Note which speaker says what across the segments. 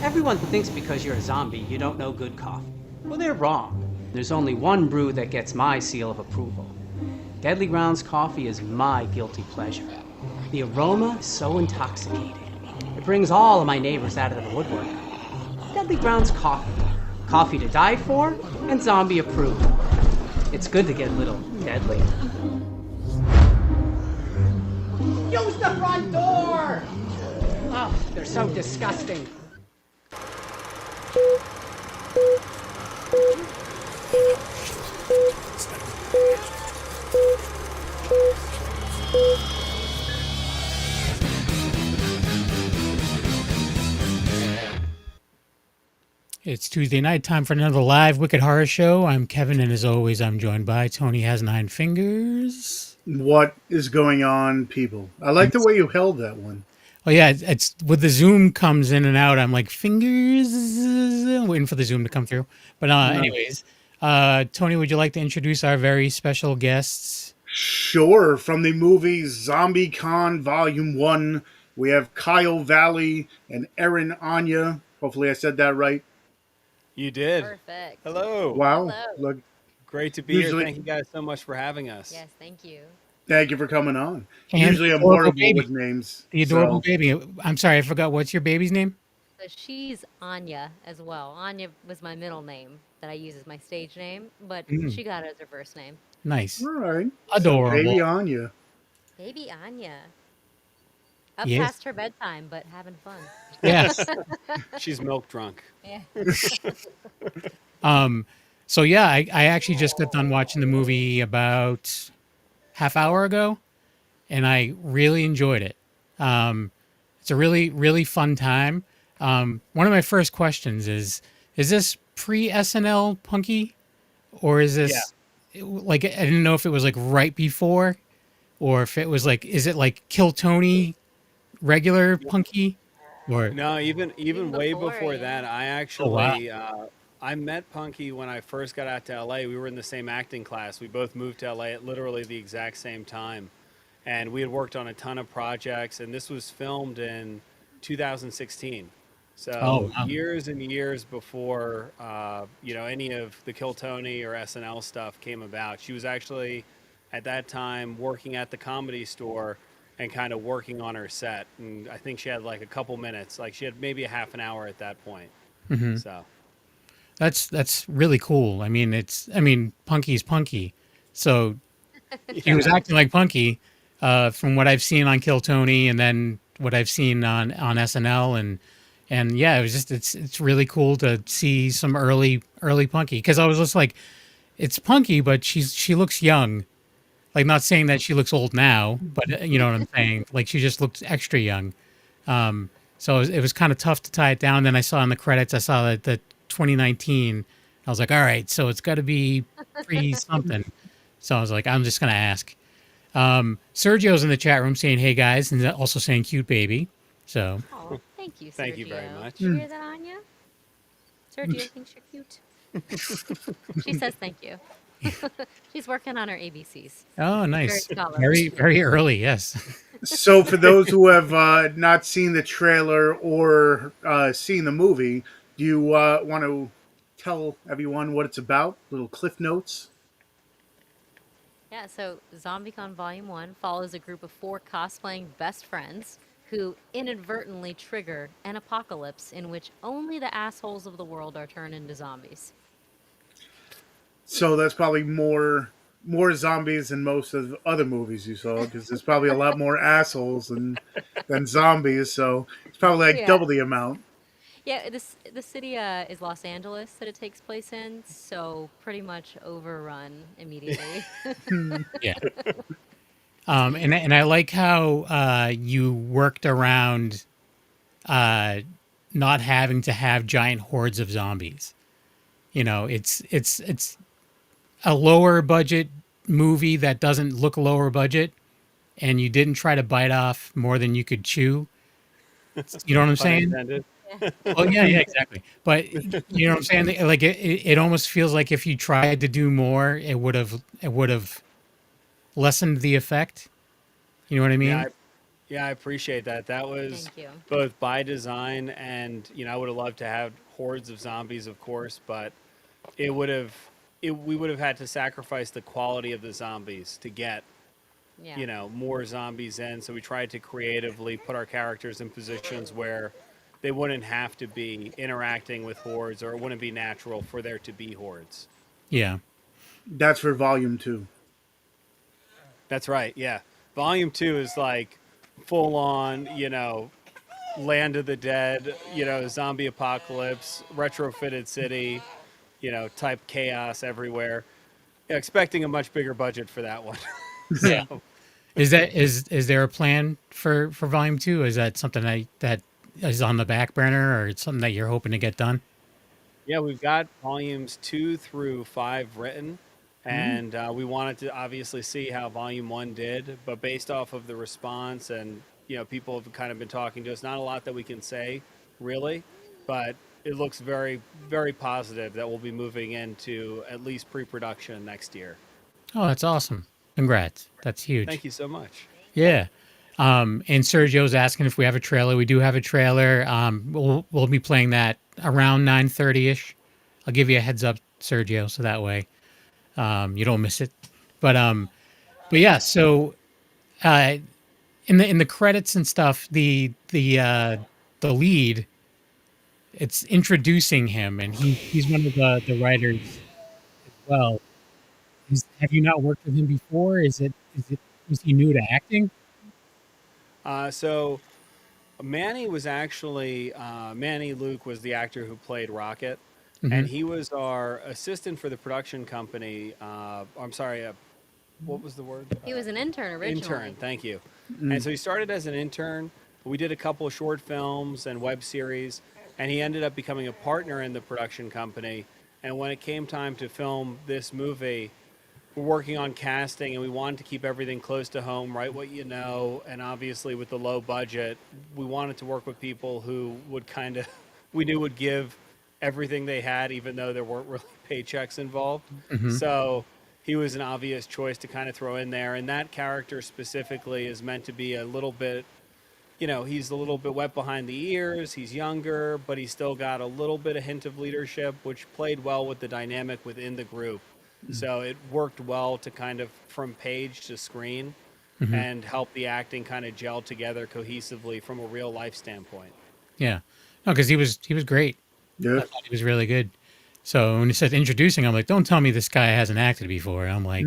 Speaker 1: Everyone thinks because you're a zombie, you don't know good coffee. Well, they're wrong. There's only one brew that gets my seal of approval. Deadly Grounds coffee is my guilty pleasure. The aroma is so intoxicating. It brings all of my neighbors out of the woodwork. Deadly Grounds coffee. Coffee to die for and zombie approved. It's good to get a little deadly. Use the front door! Oh, they're so disgusting.
Speaker 2: It's Tuesday night, time for another live Wicked Horror Show. I'm Kevin, and as always, I'm joined by Tony Has Nine Fingers.
Speaker 3: What is going on, people? I like the way you held that one.
Speaker 2: Oh yeah, it's with the Zoom comes in and out. I'm like fingers, waiting for the Zoom to come through. But anyways, Tony, would you like to introduce our very special guests?
Speaker 3: Sure. From the movie ZombieCON Volume 1, we have Valle and Erin Áine. Hopefully I said that right.
Speaker 4: You did.
Speaker 5: Perfect.
Speaker 4: Hello.
Speaker 3: Wow.
Speaker 5: Hello.
Speaker 3: Look,
Speaker 4: Great to be here. Thank you guys so much for having us.
Speaker 5: Yes, thank you.
Speaker 3: thank you for coming on.
Speaker 2: And
Speaker 3: Usually I'm
Speaker 2: adorable
Speaker 3: horrible
Speaker 2: baby.
Speaker 3: with names.
Speaker 2: The adorable
Speaker 3: so-
Speaker 2: baby. I'm sorry, I forgot. What's your baby's name?
Speaker 5: So she's Anya as well. Anya was my middle name that I use as my stage name, but she got it as her first name.
Speaker 2: Nice.
Speaker 3: All right.
Speaker 2: Adorable.
Speaker 3: Baby Áine.
Speaker 5: Baby Anya. Up
Speaker 2: Yes.
Speaker 5: past her bedtime, but having fun.
Speaker 2: Yes.
Speaker 4: She's milk drunk.
Speaker 5: Yeah.
Speaker 2: So yeah, I actually just got done watching the movie about half hour ago, and I really enjoyed it. It's a really, really fun time. One of my first questions is this pre-SNL Punky? Or is this like, I didn't know if it was like right before, or if it was like, is it like Kill Tony regular Punky? Or
Speaker 4: No, even way
Speaker 5: before,
Speaker 4: before
Speaker 5: yeah.
Speaker 4: that, I actually I met Punky when I first got out to LA. We were in the same acting class. We both moved to LA at literally the exact same time. And we had worked on a ton of projects, and this was filmed in 2016. So
Speaker 2: wow.
Speaker 4: years and years before any of the Kill Tony or SNL stuff came about. She was actually at that time working at the Comedy Store and kind of working on her set. And I think she had like a couple minutes, like she had maybe a half an hour at that point. So
Speaker 2: that's really cool. I mean, Punky's Punky. So he was acting like Punky, from what I've seen on Kill Tony and then what I've seen on SNL and yeah, it was just it's really cool to see some early Punky, because I was just like, it's Punky, but she looks young. Like, not saying that she looks old now, but you know what I'm saying. Like, she just looks extra young. So it was kind of tough to tie it down. Then I saw in the credits, I saw that the 2019. I was like, all right, so it's got to be pre something. So I was like, I'm just gonna ask. Sergio's in the chat room saying, "Hey guys," and also saying, "Cute baby." So
Speaker 5: Oh, thank you, Sergio.
Speaker 4: Thank you very much.
Speaker 5: Did you hear that, Anya? Sergio thinks you're cute. She says thank you. She's working on her ABCs.
Speaker 2: oh, nice,
Speaker 5: Very scholarly.
Speaker 2: very very early. Yes.
Speaker 3: So for those who have not seen the trailer or seen the movie, do you want to tell everyone what it's about? Little cliff notes?
Speaker 5: Yeah, so ZombieCon Volume 1 follows a group of 4 cosplaying best friends who inadvertently trigger an apocalypse in which only the assholes of the world are turned into zombies.
Speaker 3: So that's probably more zombies than most of the other movies you saw, because there's probably a lot more assholes than zombies. So it's probably like
Speaker 5: Yeah.
Speaker 3: double the amount.
Speaker 5: Yeah, the city is Los Angeles that it takes place in, so pretty much overrun immediately.
Speaker 2: Yeah. And I like how you worked around not having to have giant hordes of zombies. You know, it's a lower budget movie that doesn't look lower budget, and you didn't try to bite off more than you could chew. You know what I'm
Speaker 4: Pun
Speaker 2: saying?
Speaker 4: intended.
Speaker 2: Oh yeah, exactly. But you know what I'm saying? Like it almost feels like if you tried to do more, it would have lessened the effect. You know what I mean?
Speaker 4: Yeah, Yeah, I appreciate that. That was
Speaker 5: Thank you.
Speaker 4: both by design and, I would have loved to have hordes of zombies, of course, but it would have, we would have had to sacrifice the quality of the zombies to get,
Speaker 5: Yeah.
Speaker 4: more zombies in. So we tried to creatively put our characters in positions where they wouldn't have to be interacting with hordes, or it wouldn't be natural for there to be hordes.
Speaker 2: Yeah.
Speaker 3: That's for volume 2.
Speaker 4: That's right. Yeah. Volume 2 is like full on, Land of the Dead, zombie apocalypse, retrofitted city, type chaos everywhere. Yeah, expecting a much bigger budget for that one.
Speaker 2: Yeah.
Speaker 4: So,
Speaker 2: Is there a plan for volume 2? Is that something that is on the back burner, or it's something that you're hoping to get done?
Speaker 4: yeah, we've got volumes 2 through 5 written,
Speaker 3: Mm.
Speaker 4: and we wanted to obviously see how volume 1 did, but based off of the response and, people have kind of been talking to us, not a lot that we can say really, but it looks very, very positive that we'll be moving into at least pre-production next year.
Speaker 2: Oh, that's awesome. Congrats. That's huge.
Speaker 4: Thank you so much.
Speaker 2: Yeah. And Sergio's asking if we have a trailer. We do have a trailer. We'll be playing that around 9:30 ish. I'll give you a heads up, Sergio, so that way you don't miss it. But yeah. So uh, in the credits and stuff, the lead, it's introducing him, and he's one of the writers as well. Have you not worked with him before? Was he new to acting?
Speaker 4: So Manny was actually Manny Luke was the actor who played Rocket,
Speaker 2: Hmm.
Speaker 4: and he was our assistant for the production company. I'm sorry, what was the word?
Speaker 5: He was an intern originally.
Speaker 4: Intern. Thank you. And so he started as an intern. We did a couple of short films and web series, and he ended up becoming a partner in the production company. And when it came time to film this movie, we're working on casting, and we wanted to keep everything close to home, write what you know, and obviously with the low budget, we wanted to work with people who would kind of, we knew would give everything they had, even though there weren't really paychecks involved. So he was an obvious choice to kind of throw in there, and that character specifically is meant to be a little bit, he's a little bit wet behind the ears, he's younger, but he's still got a little bit of hint of leadership, which played well with the dynamic within the group. So it worked well to kind of from page to screen and help the acting kind of gel together cohesively from a real life standpoint.
Speaker 2: Yeah. No, because he was great.
Speaker 3: Yeah.
Speaker 2: I thought he was really good. So when he said introducing, I'm like, don't tell me this guy hasn't acted before. I'm like,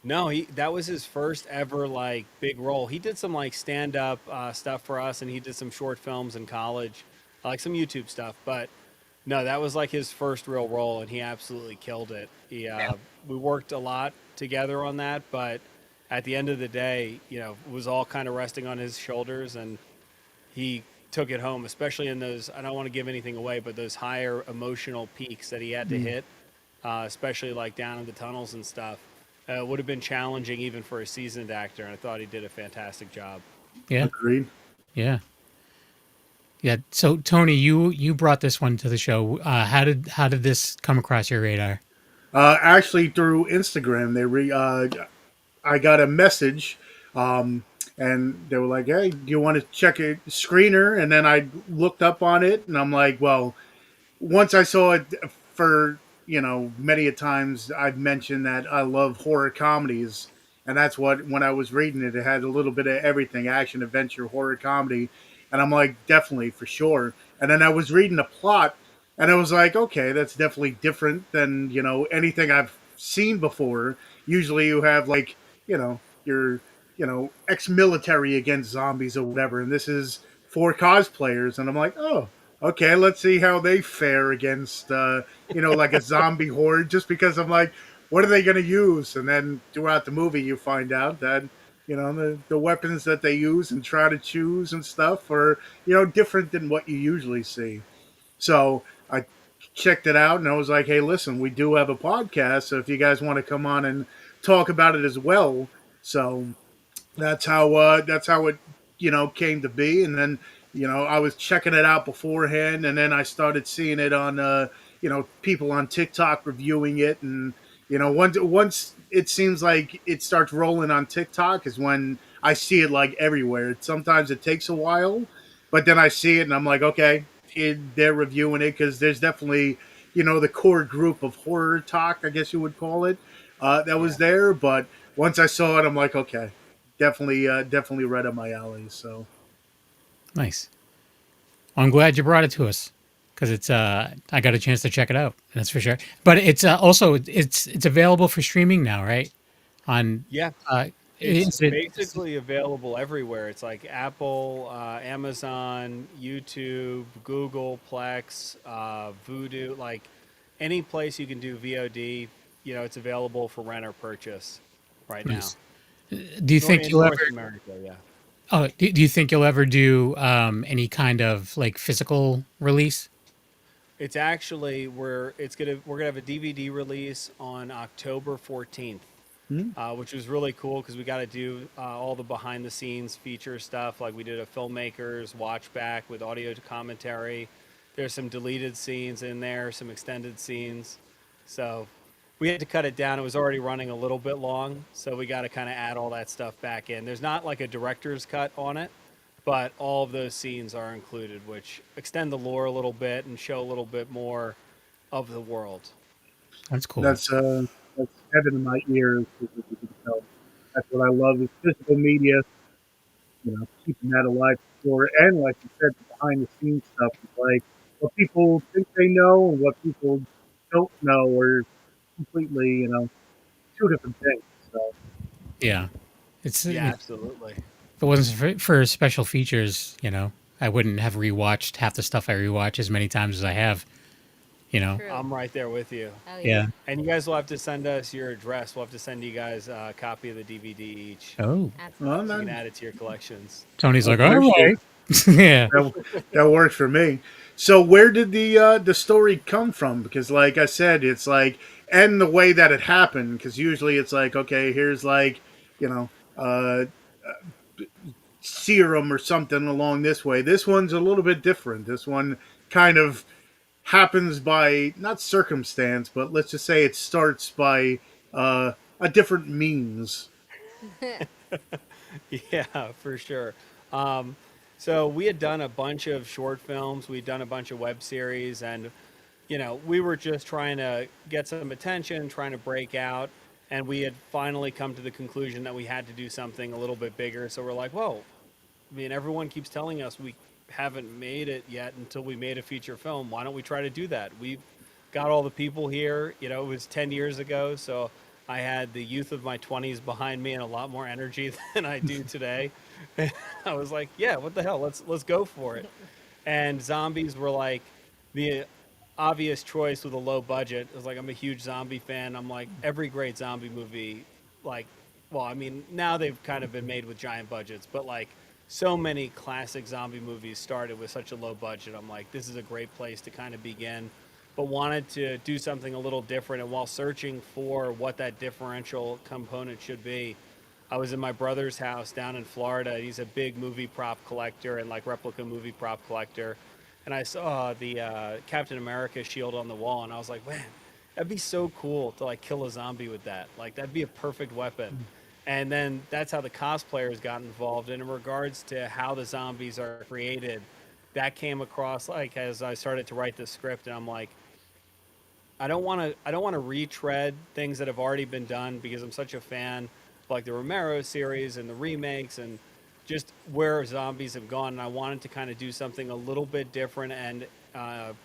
Speaker 4: No, that was his first ever like big role. He did some like stand up stuff for us, and he did some short films in college, like some YouTube stuff. But no, that was like his first real role, and he absolutely killed it. We worked a lot together on that, but at the end of the day, it was all kind of resting on his shoulders, and he took it home, especially in those, I don't want to give anything away, but those higher emotional peaks that he had to hit, especially like down in the tunnels and stuff. Would have been challenging even for a seasoned actor, and I thought he did a fantastic job.
Speaker 2: yeah,
Speaker 3: Agreed.
Speaker 2: yeah, yeah. So Tony, you brought this one to the show. How did this come across your radar?
Speaker 3: Actually, through Instagram, I got a message, and they were like, "Hey, do you want to check a screener?" And then I looked up on it, and I'm like, "Well." Once I saw it, for many a times I've mentioned that I love horror comedies, and that's what when I was reading it, it had a little bit of everything: action, adventure, horror, comedy, and I'm like, definitely for sure. And then I was reading the plot, and I was like, okay, that's definitely different than anything I've seen before. Usually, you have like your ex-military against zombies or whatever, and this is for cosplayers, and I'm like, oh. Okay, let's see how they fare against, like a zombie horde. Just because I'm like, what are they going to use? And then throughout the movie, you find out that, the weapons that they use and try to choose and stuff are, different than what you usually see. So I checked it out and I was like, hey, listen, we do have a podcast. So if you guys want to come on and talk about it as well. So that's how it came to be. And then I was checking it out beforehand, and then I started seeing it on people on TikTok reviewing it, and Once it seems like it starts rolling on TikTok is when I see it like everywhere. Sometimes it takes a while, but then I see it and I'm like, okay, they're reviewing it because there's definitely the core group of horror talk, I guess you would call it, that was there. But once I saw it, I'm like, okay, definitely right up my alley. So
Speaker 2: Nice. I'm glad you brought it to us because it's I got a chance to check it out. That's for sure. But it's also it's available for streaming now, right? On
Speaker 4: Yeah,
Speaker 2: uh,
Speaker 4: it's
Speaker 2: is it?
Speaker 4: basically available everywhere. It's like Apple, Amazon, YouTube, Google, Plex, Vudu, like any place you can do VOD. It's available for rent or purchase right now.
Speaker 2: Nice. Do you think
Speaker 4: In
Speaker 2: you'll
Speaker 4: North
Speaker 2: ever?
Speaker 4: America, yeah.
Speaker 2: Oh, do you think you'll ever do any kind of like physical release?
Speaker 4: It's actually we're gonna have a DVD release on October 14th, which was really cool because we got to do all the behind the scenes feature stuff. Like we did a filmmakers watch back with audio commentary. There's some deleted scenes in there, some extended scenes. So we had to cut it down. It was already running a little bit long, so we got to kind of add all that stuff back in. There's not like a director's cut on it, but all of those scenes are included, which extend the lore a little bit and show a little bit more of the world.
Speaker 2: That's cool.
Speaker 3: that's heaven in my ears. As you can tell. That's what I love is physical media. Keeping that alive for, and like you said, the behind the scenes stuff is like what people think they know and what people don't know are completely, two different things. So
Speaker 2: Yeah, it's
Speaker 4: Yeah,
Speaker 2: if
Speaker 4: absolutely.
Speaker 2: it wasn't for special features, I wouldn't have rewatched half the stuff I rewatch as many times as I have.
Speaker 5: True.
Speaker 4: I'm right there with you.
Speaker 5: Oh
Speaker 2: Yeah.
Speaker 5: yeah.
Speaker 4: And you guys will have to send us your address. We'll have to send you guys a copy of the DVD each.
Speaker 2: Oh,
Speaker 3: well,
Speaker 5: Absolutely.
Speaker 4: So you
Speaker 3: then,
Speaker 4: can add it to your collections.
Speaker 2: Tony's like, all
Speaker 3: appreciate
Speaker 2: right. Yeah.
Speaker 3: that works for me. So where did the story come from? Because like I said, it's like and the way that it happened. Because usually it's like okay, here's like you know uh, serum or something along this way. This one's a little bit different. This one kind of happens by not circumstance, but let's just say it starts by a different means.
Speaker 4: Yeah, for sure. Um, so we had done a bunch of short films. We'd done a bunch of web series, and we were just trying to get some attention, trying to break out, and we had finally come to the conclusion that we had to do something a little bit bigger. So we're like, whoa, I mean, everyone keeps telling us we haven't made it yet until we made a feature film. Why don't we try to do that? We've got all the people here. It was 10 years ago, so I had the youth of my 20s behind me and a lot more energy than I do today. I was like, yeah, what the hell? Let's go for it. And zombies were like the obvious choice with a low budget. It was like I'm a huge zombie fan. I'm like every great zombie movie, like, well, I mean now they've kind of been made with giant budgets, but like so many classic zombie movies started with such a low budget. I'm like, this is a great place to kind of begin, but wanted to do something a little different. And while searching for what that differential component should be, I was in my brother's house down in Florida. He's a big movie prop collector and like replica movie prop collector. And I saw the Captain America shield on the wall, and I was like, man, that'd be so cool to like kill a zombie with that. Like that'd be a perfect weapon. And then that's how the cosplayers got involved. And in regards to how the zombies are created, that came across like as I started to write the script, and I'm like, I don't want to retread things that have already been done because I'm such a fan of like the Romero series and the remakes and just where zombies have gone. And I wanted to kind of do something a little bit different and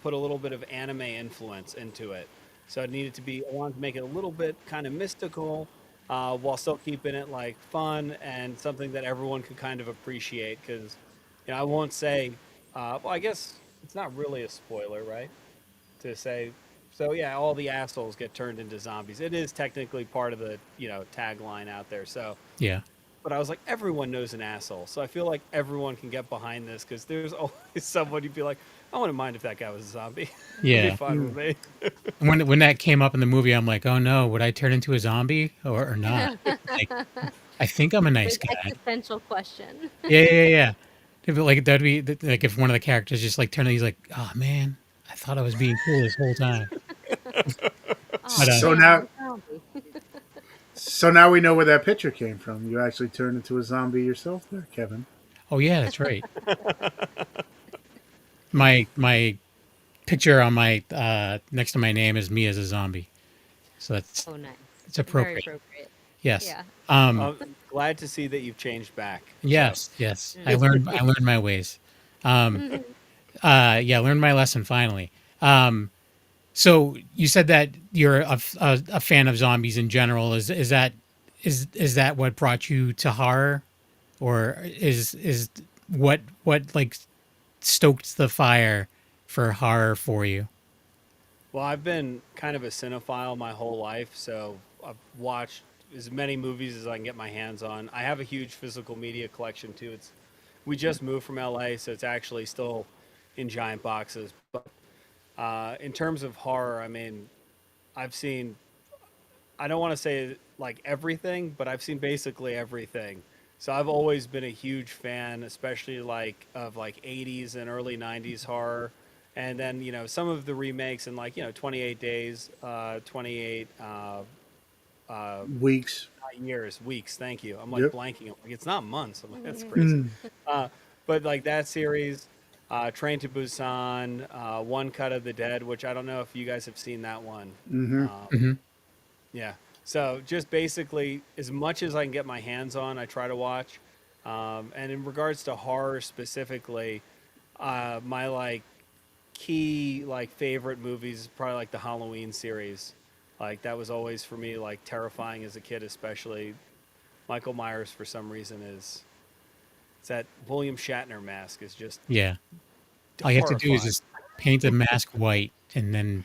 Speaker 4: put a little bit of anime influence into it. So it needed to be, I wanted to make it a little bit kind of mystical while still keeping it like fun and something that everyone could kind of appreciate. Because, I won't say, well, I guess it's not really a spoiler, right? To say, so yeah, all the assholes get turned into zombies. It is technically part of the, tagline out there. So,
Speaker 2: Yeah.
Speaker 4: but I was like, everyone knows an asshole. So I feel like everyone can get behind this because there's always someone you'd be like, I wouldn't mind if that guy was a zombie. It'd
Speaker 2: Yeah.
Speaker 4: be fine with me.
Speaker 2: When that came up in the movie, I'm like, oh no, would I turn into a zombie or not? Like, I think I'm a nice
Speaker 5: Big
Speaker 2: guy.
Speaker 5: existential question.
Speaker 2: Yeah. Like that'd be like if one of the characters just like turned, he's like, oh man, I thought I was being cool this whole time.
Speaker 5: Oh,
Speaker 2: But
Speaker 3: So
Speaker 5: damn,
Speaker 3: now,
Speaker 5: no. zombie.
Speaker 3: So now we know where that picture came from. You actually turned into a zombie yourself there, Kevin.
Speaker 2: Oh yeah, that's right. My picture on my next to my name is me as a zombie, so
Speaker 5: Oh, nice.
Speaker 2: it's
Speaker 5: Very
Speaker 2: appropriate.
Speaker 5: appropriate.
Speaker 2: Yes.
Speaker 5: Yeah.
Speaker 4: Glad to see that you've changed back. So,
Speaker 2: Yes. Yes. I learned my ways. Um, yeah, learned my lesson finally. So you said that you're a fan of zombies in general. Is that what brought you to horror, or is what like stoked the fire for horror for you?
Speaker 4: well, I've been kind of a cinephile my whole life, so I've watched as many movies as I can get my hands on. I have a huge physical media collection too. We just moved from LA, so it's actually still in giant boxes. But in terms of horror, I mean, I've seen, I don't want to say like everything, but I've seen basically everything. So I've always been a huge fan, especially like of like 80s and early 90s horror. And then, some of the remakes in like, 28 days, 28
Speaker 3: Weeks.
Speaker 4: not years, weeks. Thank you. I'm like
Speaker 3: Yep.
Speaker 4: blanking. I'm like, it's not months. I'm like, that's crazy. Uh, but like that series, Train to Busan, One Cut of the Dead, which I don't know if you guys have seen that one.
Speaker 3: Mm-hmm.
Speaker 2: Hmm.
Speaker 4: Yeah. So just basically, as much as I can get my hands on, I try to watch. And in regards to horror specifically, my like key like favorite movies is probably like the Halloween series. Like that was always for me like terrifying as a kid, especially Michael Myers for some reason is it's that William Shatner mask is just
Speaker 2: Yeah. All you have to do is
Speaker 4: horrifying.
Speaker 2: just paint the mask white, and then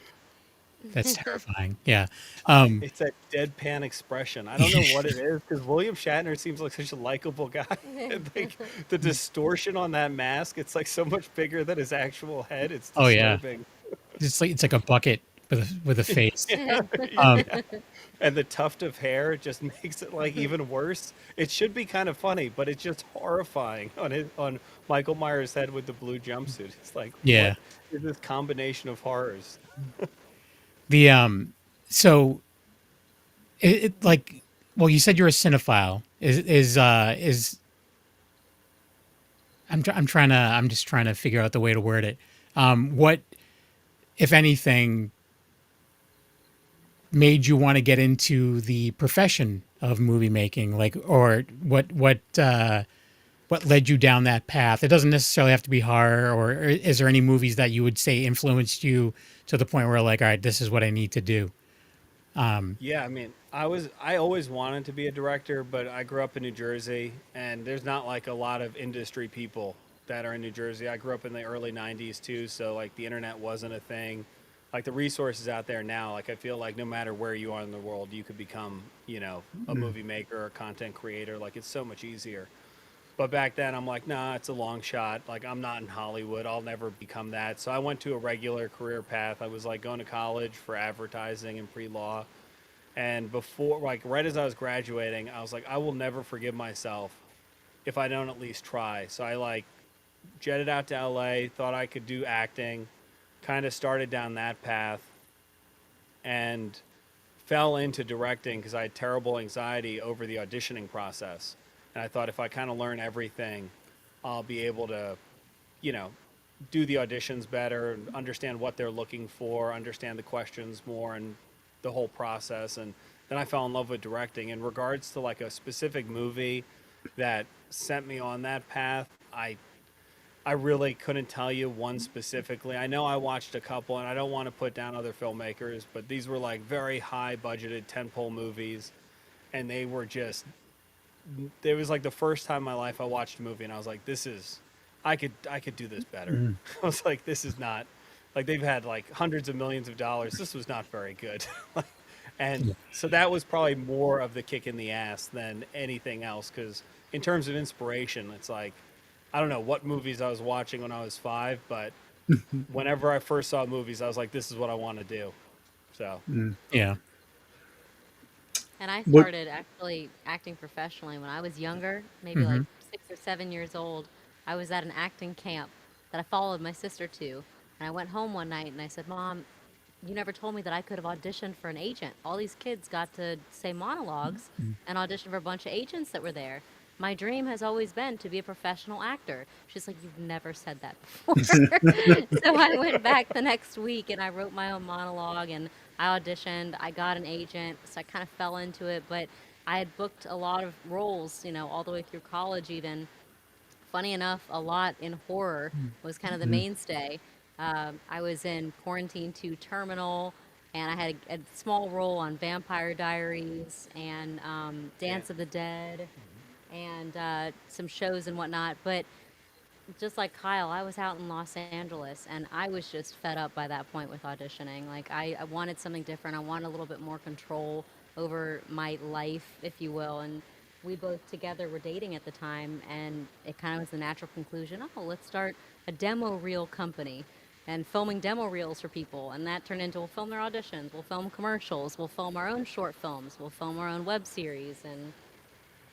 Speaker 2: that's terrifying. Yeah. Um,
Speaker 4: It's that deadpan expression. I don't know what it is because William Shatner seems like such a likable guy. And, like the distortion on that mask, it's like so much bigger than his actual head. It's
Speaker 2: oh yeah.
Speaker 4: disturbing.
Speaker 2: It's like a bucket with a face.
Speaker 4: Yeah,
Speaker 2: Um,
Speaker 4: yeah. And the tuft of hair just makes it like even worse. It should be kind of funny, but it's just horrifying on Michael Myers' head with the blue jumpsuit. It's like what
Speaker 2: yeah.
Speaker 4: is this combination of horrors?
Speaker 2: The so it like, well, you said you're a cinephile. Is I'm just trying to figure out the way to word it. What, if anything, made you want to get into the profession of movie making? Like, or what led you down that path? It doesn't necessarily have to be horror, or is there any movies that you would say influenced you to the point where like, all right, this is what I need to do?
Speaker 4: Yeah, I mean, I always wanted to be a director, but I grew up in New Jersey, and there's not like a lot of industry people that are in New Jersey. I grew up in the early '90s too, so like the internet wasn't a thing. Like the resources out there now, like I feel like no matter where you are in the world, you could become, a movie maker or content creator. Like it's so much easier. But back then, I'm like, nah, it's a long shot. Like I'm not in Hollywood. I'll never become that. So I went to a regular career path. I was like going to college for advertising and pre-law. And before, like, right as I was graduating, I was like, I will never forgive myself if I don't at least try. So I, like, jetted out to LA, thought I could do acting, kind of started down that path, and fell into directing because I had terrible anxiety over the auditioning process. And I thought if I kind of learn everything, I'll be able to, you know, do the auditions better, understand what they're looking for, understand the questions more, and the whole process. And then I fell in love with directing. In regards to like a specific movie that sent me on that path, I really couldn't tell you one specifically. I know I watched a couple, and I don't want to put down other filmmakers, but these were like very high budgeted tentpole movies, and they were just. It was like the first time in my life I watched a movie, and I was like, "This is, I could do this better." I was like, "This is not." Like they've had like hundreds of millions of dollars. This was not very good. And so that was probably more of the kick in the ass than anything else. Because in terms of inspiration, it's like, I don't know what movies I was watching when I was 5, but whenever I first saw movies, I was like, this is what I want to do. So,
Speaker 2: Yeah.
Speaker 5: And I
Speaker 3: What?
Speaker 5: started actually acting professionally when I was younger, maybe like 6 or 7 years old. I was at an acting camp that I followed my sister to. And I went home one night and I said, Mom, you never told me that I could have auditioned for an agent. All these kids got to say monologues and audition for a bunch of agents that were there. My dream has always been to be a professional actor. She's like, you've never said that before. So I went back the next week and I wrote my own monologue and I auditioned. I got an agent, so I kind of fell into it. But I had booked a lot of roles, all the way through college, even. Funny enough, a lot in horror was kind of the mainstay. I was in Quarantine 2 Terminal, and I had a small role on Vampire Diaries and Dance of the Dead, and some shows and whatnot. But just like Kyle, I was out in Los Angeles, and I was just fed up by that point with auditioning. Like, I wanted something different. I wanted a little bit more control over my life, if you will. And we both together were dating at the time, and it kind of was the natural conclusion, oh, let's start a demo reel company and filming demo reels for people. And that turned into, we'll film their auditions, we'll film commercials, we'll film our own short films, we'll film our own web series. And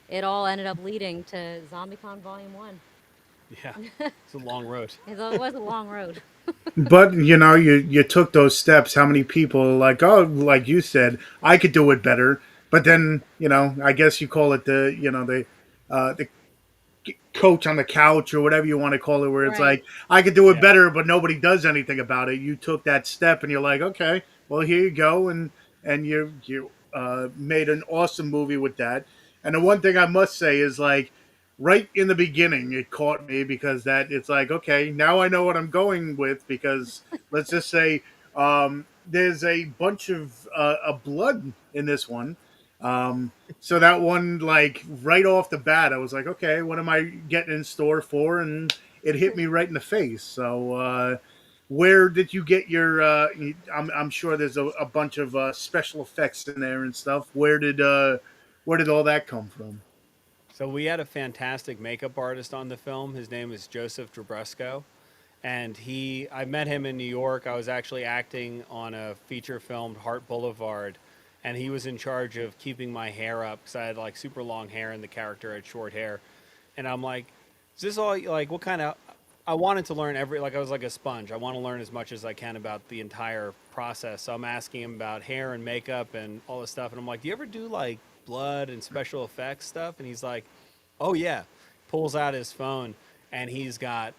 Speaker 5: it all ended up leading to ZombieCon Volume 1.
Speaker 4: Yeah, it's a long road.
Speaker 5: It was a long road.
Speaker 3: But you took those steps. How many people are like, oh, like you said, I could do it better. But then I guess you call it the coach on the couch or whatever you want to call it, where it's
Speaker 5: Right.
Speaker 3: like, I could do it
Speaker 4: Yeah.
Speaker 3: better, but nobody does anything about it. You took that step, and you're like, okay, well, here you go, and you made an awesome movie with that. And the one thing I must say is, like, right in the beginning, it caught me because that it's like, okay, now I know what I'm going with, because let's just say there's a bunch of blood in this one. So that one, like, right off the bat, I was like, okay, what am I getting in store for? And it hit me right in the face. So, where did you get your? I'm sure there's a bunch of special effects in there and stuff. Where did all that come from?
Speaker 4: So we had a fantastic makeup artist on the film. His name is Joseph Drabresco, and I met him in New York. I was actually acting on a feature filmed Heart Boulevard, and he was in charge of keeping my hair up because I had like super long hair and the character had short hair. And I'm like, is this all like what kind of? I wanted to learn I was like a sponge. I want to learn as much as I can about the entire process. So I'm asking him about hair and makeup and all this stuff. And I'm like, do you ever do like blood and special effects stuff? And he's like, oh yeah. Pulls out his phone and he's got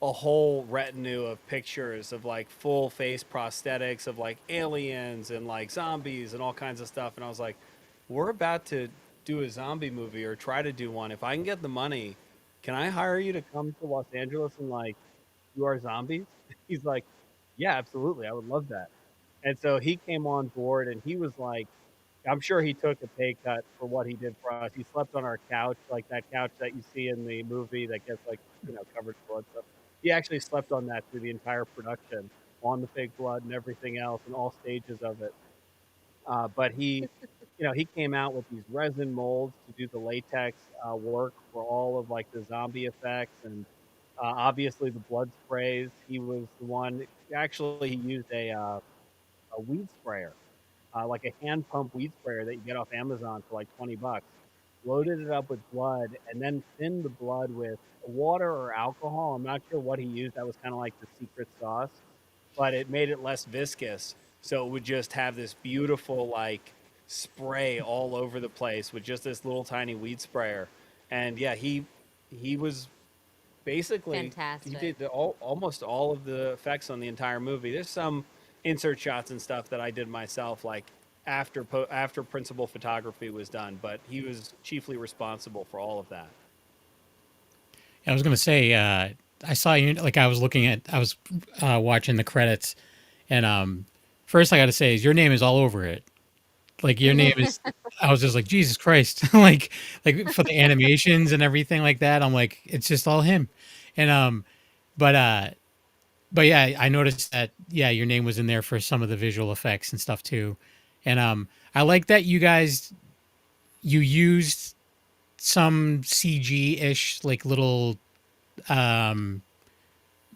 Speaker 4: a whole retinue of pictures of like full face prosthetics of like aliens and like zombies and all kinds of stuff. And I was like, we're about to do a zombie movie or try to do one. If I can get the money, can I hire you to come to Los Angeles and like do our zombies? He's like, yeah, absolutely. I would love that. And so he came on board and he was like, I'm sure he took a pay cut for what he did for us. He slept on our couch, like that couch that you see in the movie that gets like, covered in blood stuff. He actually slept on that through the entire production, on the fake blood and everything else, and all stages of it. But he came out with these resin molds to do the latex work for all of like the zombie effects and obviously the blood sprays. He was the one. Actually, he used a weed sprayer, like a hand pump weed sprayer that you get off Amazon for like $20. Loaded it up with blood and then thinned the blood with water or alcohol. I'm not sure what he used. That was kind of like the secret sauce, but it made it less viscous. So it would just have this beautiful like spray all over the place with just this little tiny weed sprayer. And yeah, he was basically he
Speaker 5: Fantastic.
Speaker 4: did almost all of the effects on the entire movie. There's some insert shots and stuff that I did myself, like after principal photography was done, but he was chiefly responsible for all of that.
Speaker 2: I was gonna say, I saw you. Like I was watching the credits, and first I got to say is your name is all over it. Like your name is. I was just like Jesus Christ, like for the animations and everything like that. I'm like, it's just all him, and but but yeah, I noticed that yeah, your name was in there for some of the visual effects and stuff too, and I like that you used some CG ish like little but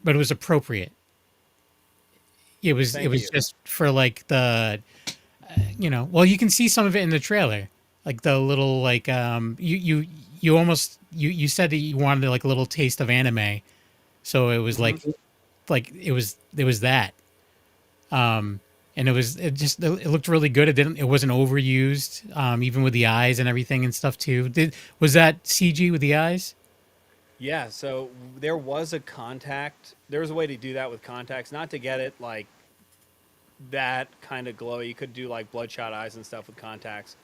Speaker 2: it was appropriate.
Speaker 4: Thank
Speaker 2: It was
Speaker 4: you.
Speaker 2: just for like the well you can see some of it in the trailer, like the little like you almost you said that you wanted like a little taste of anime, so it was
Speaker 4: Hmm.
Speaker 2: like it was that um and it looked really good. It wasn't overused, even with the eyes and everything and stuff too. Was that CG with the eyes?
Speaker 4: Yeah, so there was a contact. There was a way to do that with contacts, not to get it like that kind of glow. You could do like bloodshot eyes and stuff with contacts,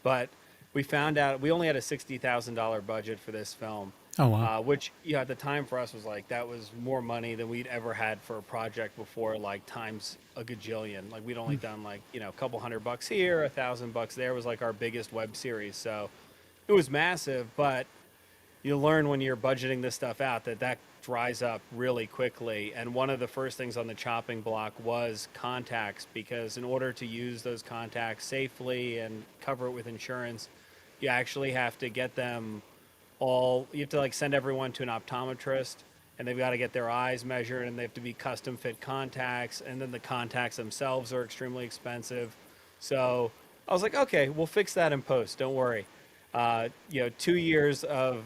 Speaker 4: but we found out we only had a $60,000 budget for this film,
Speaker 2: Oh wow.
Speaker 4: which at the time for us was like that was more money than we'd ever had for a project before, like times a gajillion. Like we'd only done like a couple $100 here, $1,000 there was like our biggest web series, so it was massive, but you learn when you're budgeting this stuff out that dries up really quickly. And one of the first things on the chopping block was contacts, because in order to use those contacts safely and cover it with insurance, you actually have to get them all. You have to like send everyone to an optometrist, and they've got to get their eyes measured, and they have to be custom fit contacts, and then the contacts themselves are extremely expensive. So I was like, okay, we'll fix that in post. Don't worry. 2 years of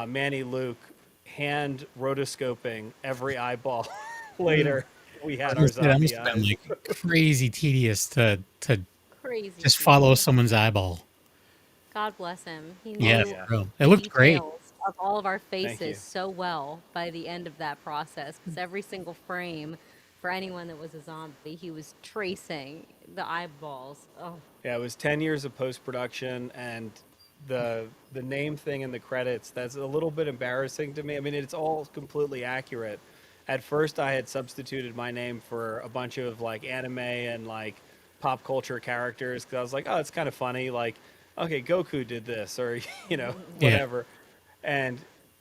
Speaker 4: Manny Luke hand rotoscoping every eyeball later. We had our
Speaker 2: That
Speaker 4: zombie
Speaker 2: must have been
Speaker 4: eyes.
Speaker 2: like crazy tedious to
Speaker 5: Crazy.
Speaker 2: just
Speaker 5: to
Speaker 2: follow
Speaker 5: me.
Speaker 2: someone's eyeball.
Speaker 5: God bless him. He
Speaker 2: Yeah,
Speaker 5: knew
Speaker 2: for real. It
Speaker 5: the
Speaker 2: looked great.
Speaker 5: details of all of our
Speaker 4: you.
Speaker 5: faces so well by the end of that process, because every single frame for anyone that was a zombie, he was tracing the eyeballs. Oh,
Speaker 4: Yeah, it was 10 years of post production, and the name thing in the credits, that's a little bit embarrassing to me. I mean, it's all completely accurate. At first I had substituted my name for a bunch of like anime and like pop culture characters, because I was like, oh, it's kind of funny, like, okay, Goku did this, or
Speaker 2: Yeah.
Speaker 4: whatever. And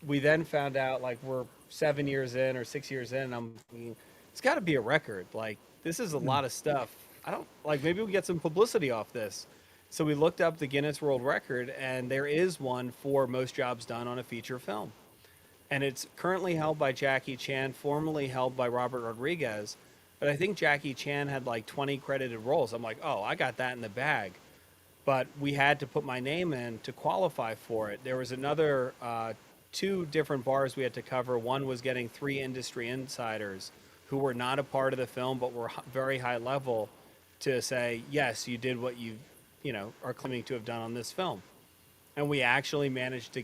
Speaker 4: we then found out, like, we're 7 years in or 6 years in, and I'm thinking, it's got to be a record. Like, this is a lot of stuff. I don't, like, maybe we get some publicity off this. So we looked up the Guinness World Record, and there is one for most jobs done on a feature film. And it's currently held by Jackie Chan, formerly held by Robert Rodriguez. But I think Jackie Chan had like 20 credited roles. I'm like, oh, I got that in the bag. But we had to put my name in to qualify for it. There was another two different bars we had to cover. One was getting 3 industry insiders who were not a part of the film but were very high level to say, yes, you did what you are claiming to have done on this film. And we actually managed to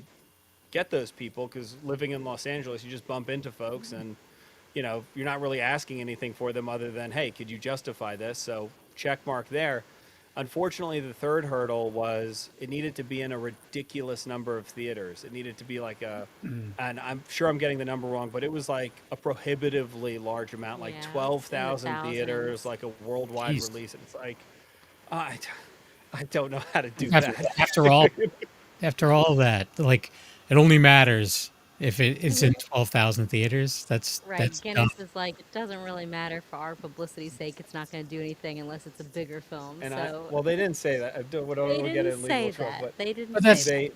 Speaker 4: get those people, because living in Los Angeles, you just bump into folks, and you're not really asking anything for them other than, hey, could you justify this? So check mark there. Unfortunately, the third hurdle was it needed to be in a ridiculous number of theaters. It needed to be like and I'm sure I'm getting the number wrong, but it was like a prohibitively large amount, like
Speaker 5: yeah, it's in the
Speaker 4: 12,000 theaters,
Speaker 5: thousands.
Speaker 4: like a worldwide
Speaker 2: Jeez.
Speaker 4: release. And it's like, I don't know how to do
Speaker 2: After,
Speaker 4: that.
Speaker 2: after all that, like it only matters if it's in 12,000 theaters. That's
Speaker 5: Right.
Speaker 2: dumb.
Speaker 5: Guinness is like, it doesn't really matter for our publicity's sake. It's not going to do anything unless it's a bigger film.
Speaker 4: And
Speaker 5: So
Speaker 4: well, they didn't say that. I don't want
Speaker 5: they
Speaker 4: to get
Speaker 5: didn't
Speaker 4: in
Speaker 5: say
Speaker 4: legal trouble,
Speaker 5: that.
Speaker 4: but
Speaker 5: They didn't
Speaker 2: But
Speaker 5: say
Speaker 2: that's-
Speaker 5: that.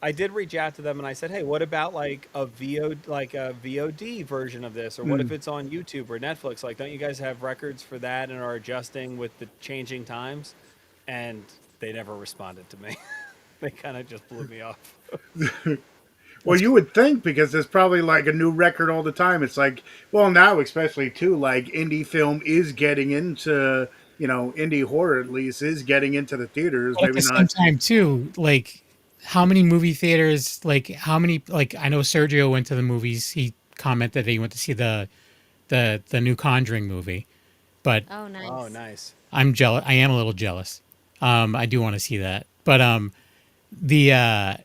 Speaker 4: I did reach out to them and I said, hey, what about like a VOD version of this, or what if it's on YouTube or Netflix? Like, don't you guys have records for that and are adjusting with the changing times? And they never responded to me. They kind of just blew me off.
Speaker 3: Well, you would think, because there's probably like a new record all the time. It's like, well, now especially too, like indie film is getting into, indie horror at least is getting into the theaters.
Speaker 2: But at
Speaker 3: Maybe
Speaker 2: the same
Speaker 3: not.
Speaker 2: time, too, like how many movie theaters? Like how many? Like I know Sergio went to the movies. He commented that he went to see the new Conjuring movie, but
Speaker 5: Oh, nice.
Speaker 4: Oh, nice.
Speaker 2: I'm jealous. I am a little jealous. I do want to see that, but the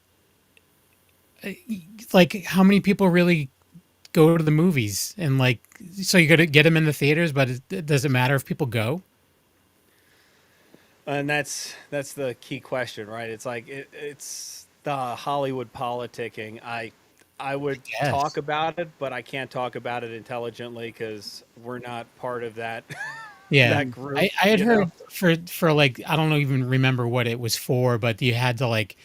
Speaker 2: like how many people really go to the movies, and like so you got to get them in the theaters, but does it matter if people go?
Speaker 4: And that's the key question, right? It's like it's the Hollywood politicking. I would
Speaker 2: Yes.
Speaker 4: talk about it, but I can't talk about it intelligently because we're not part of that
Speaker 2: Yeah,
Speaker 4: that group.
Speaker 2: I had
Speaker 4: you know?
Speaker 2: heard for like I don't even remember what it was for, but you had to like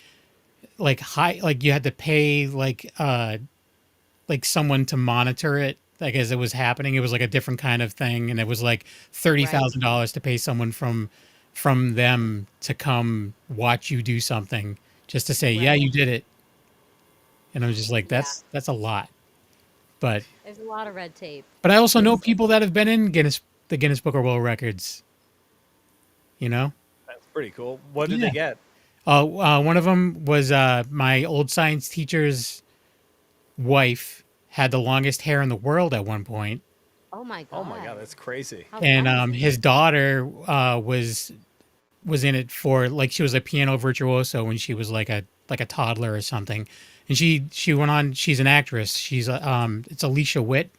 Speaker 2: you had to pay like someone to monitor it, like as it was happening. It was like a different kind of thing, and it was like $30,000 to pay someone from them to come watch you do something, just to say, yeah,
Speaker 5: Right.
Speaker 2: you did it. And I was just like,
Speaker 5: Yeah.
Speaker 2: that's a lot. But
Speaker 5: There's a lot of red tape.
Speaker 2: I also know people that have been in the Guinness Book of World Records. You know.
Speaker 4: That's pretty cool. What did
Speaker 2: Yeah.
Speaker 4: they get?
Speaker 2: One of them was my old science teacher's wife had the longest hair in the world at one point,
Speaker 5: Oh my god.
Speaker 4: Oh my god, that's crazy.
Speaker 5: How
Speaker 2: and
Speaker 5: long is it?
Speaker 2: his daughter was in it for like she was a piano virtuoso when she was like a toddler or something, and she went on. She's an actress. She's it's Alicia Witt.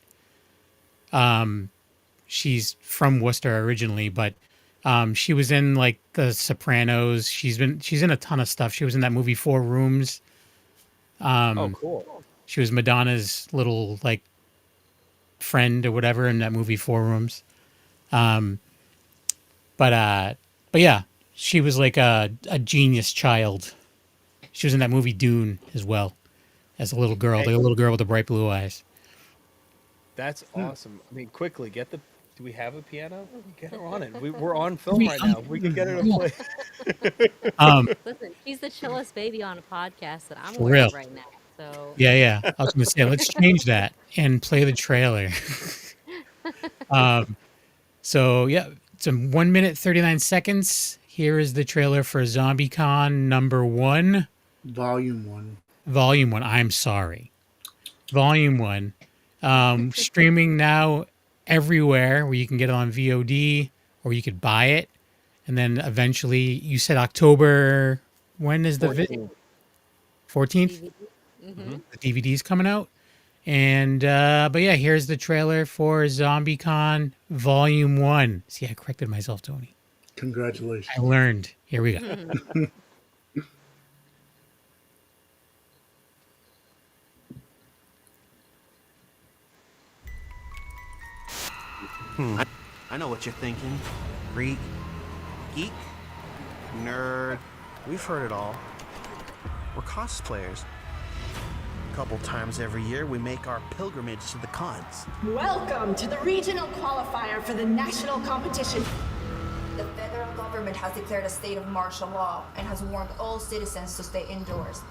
Speaker 2: She's from Worcester originally, but she was in like The Sopranos. She's in a ton of stuff. She was in that movie Four Rooms.
Speaker 4: Oh, cool.
Speaker 2: She was Madonna's little like friend or whatever in that movie Four Rooms. But yeah, she was like a genius child. She was in that movie Dune as well as a little girl,
Speaker 4: Hey.
Speaker 2: like a little girl with the bright blue eyes.
Speaker 4: That's awesome. I mean, quickly get the. Do we have a piano? Get her on it. We're on film right now. We can get her to play.
Speaker 5: Listen, she's the chillest baby on a podcast that I'm
Speaker 2: For
Speaker 5: aware
Speaker 2: real.
Speaker 5: of right now. So
Speaker 2: Yeah. I was going to say, let's change that and play the trailer. So yeah, it's a 1 minute 39 seconds. Here is the trailer for ZombieCon number 1,
Speaker 3: Volume 1.
Speaker 2: Volume 1. I'm sorry, Volume 1. Streaming now everywhere where you can get it on VOD or you could buy it, and then eventually you said October. When is the 14th? The DVD's coming out. And but yeah, here's the trailer for ZombieCon Volume 1. See, I corrected myself, Tony.
Speaker 3: Congratulations.
Speaker 2: I learned. Here we go.
Speaker 6: I know what you're thinking. Freak, geek, nerd. We've heard it all. We're cosplayers. A couple times every year, we make our pilgrimage to the cons.
Speaker 7: Welcome to the regional qualifier for the national competition.
Speaker 8: The federal government has declared a state of martial law and has warned all citizens to stay indoors.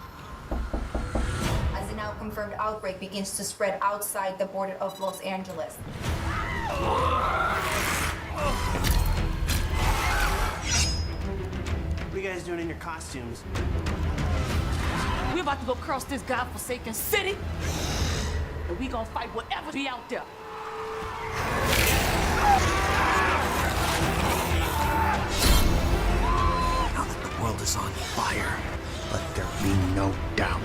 Speaker 8: As the now confirmed outbreak begins to spread outside the border of Los Angeles.
Speaker 6: What are you guys doing in your costumes?
Speaker 7: We're about to go across this godforsaken city, and we gonna fight whatever be out there.
Speaker 6: Now that the world is on fire, let there be no doubt.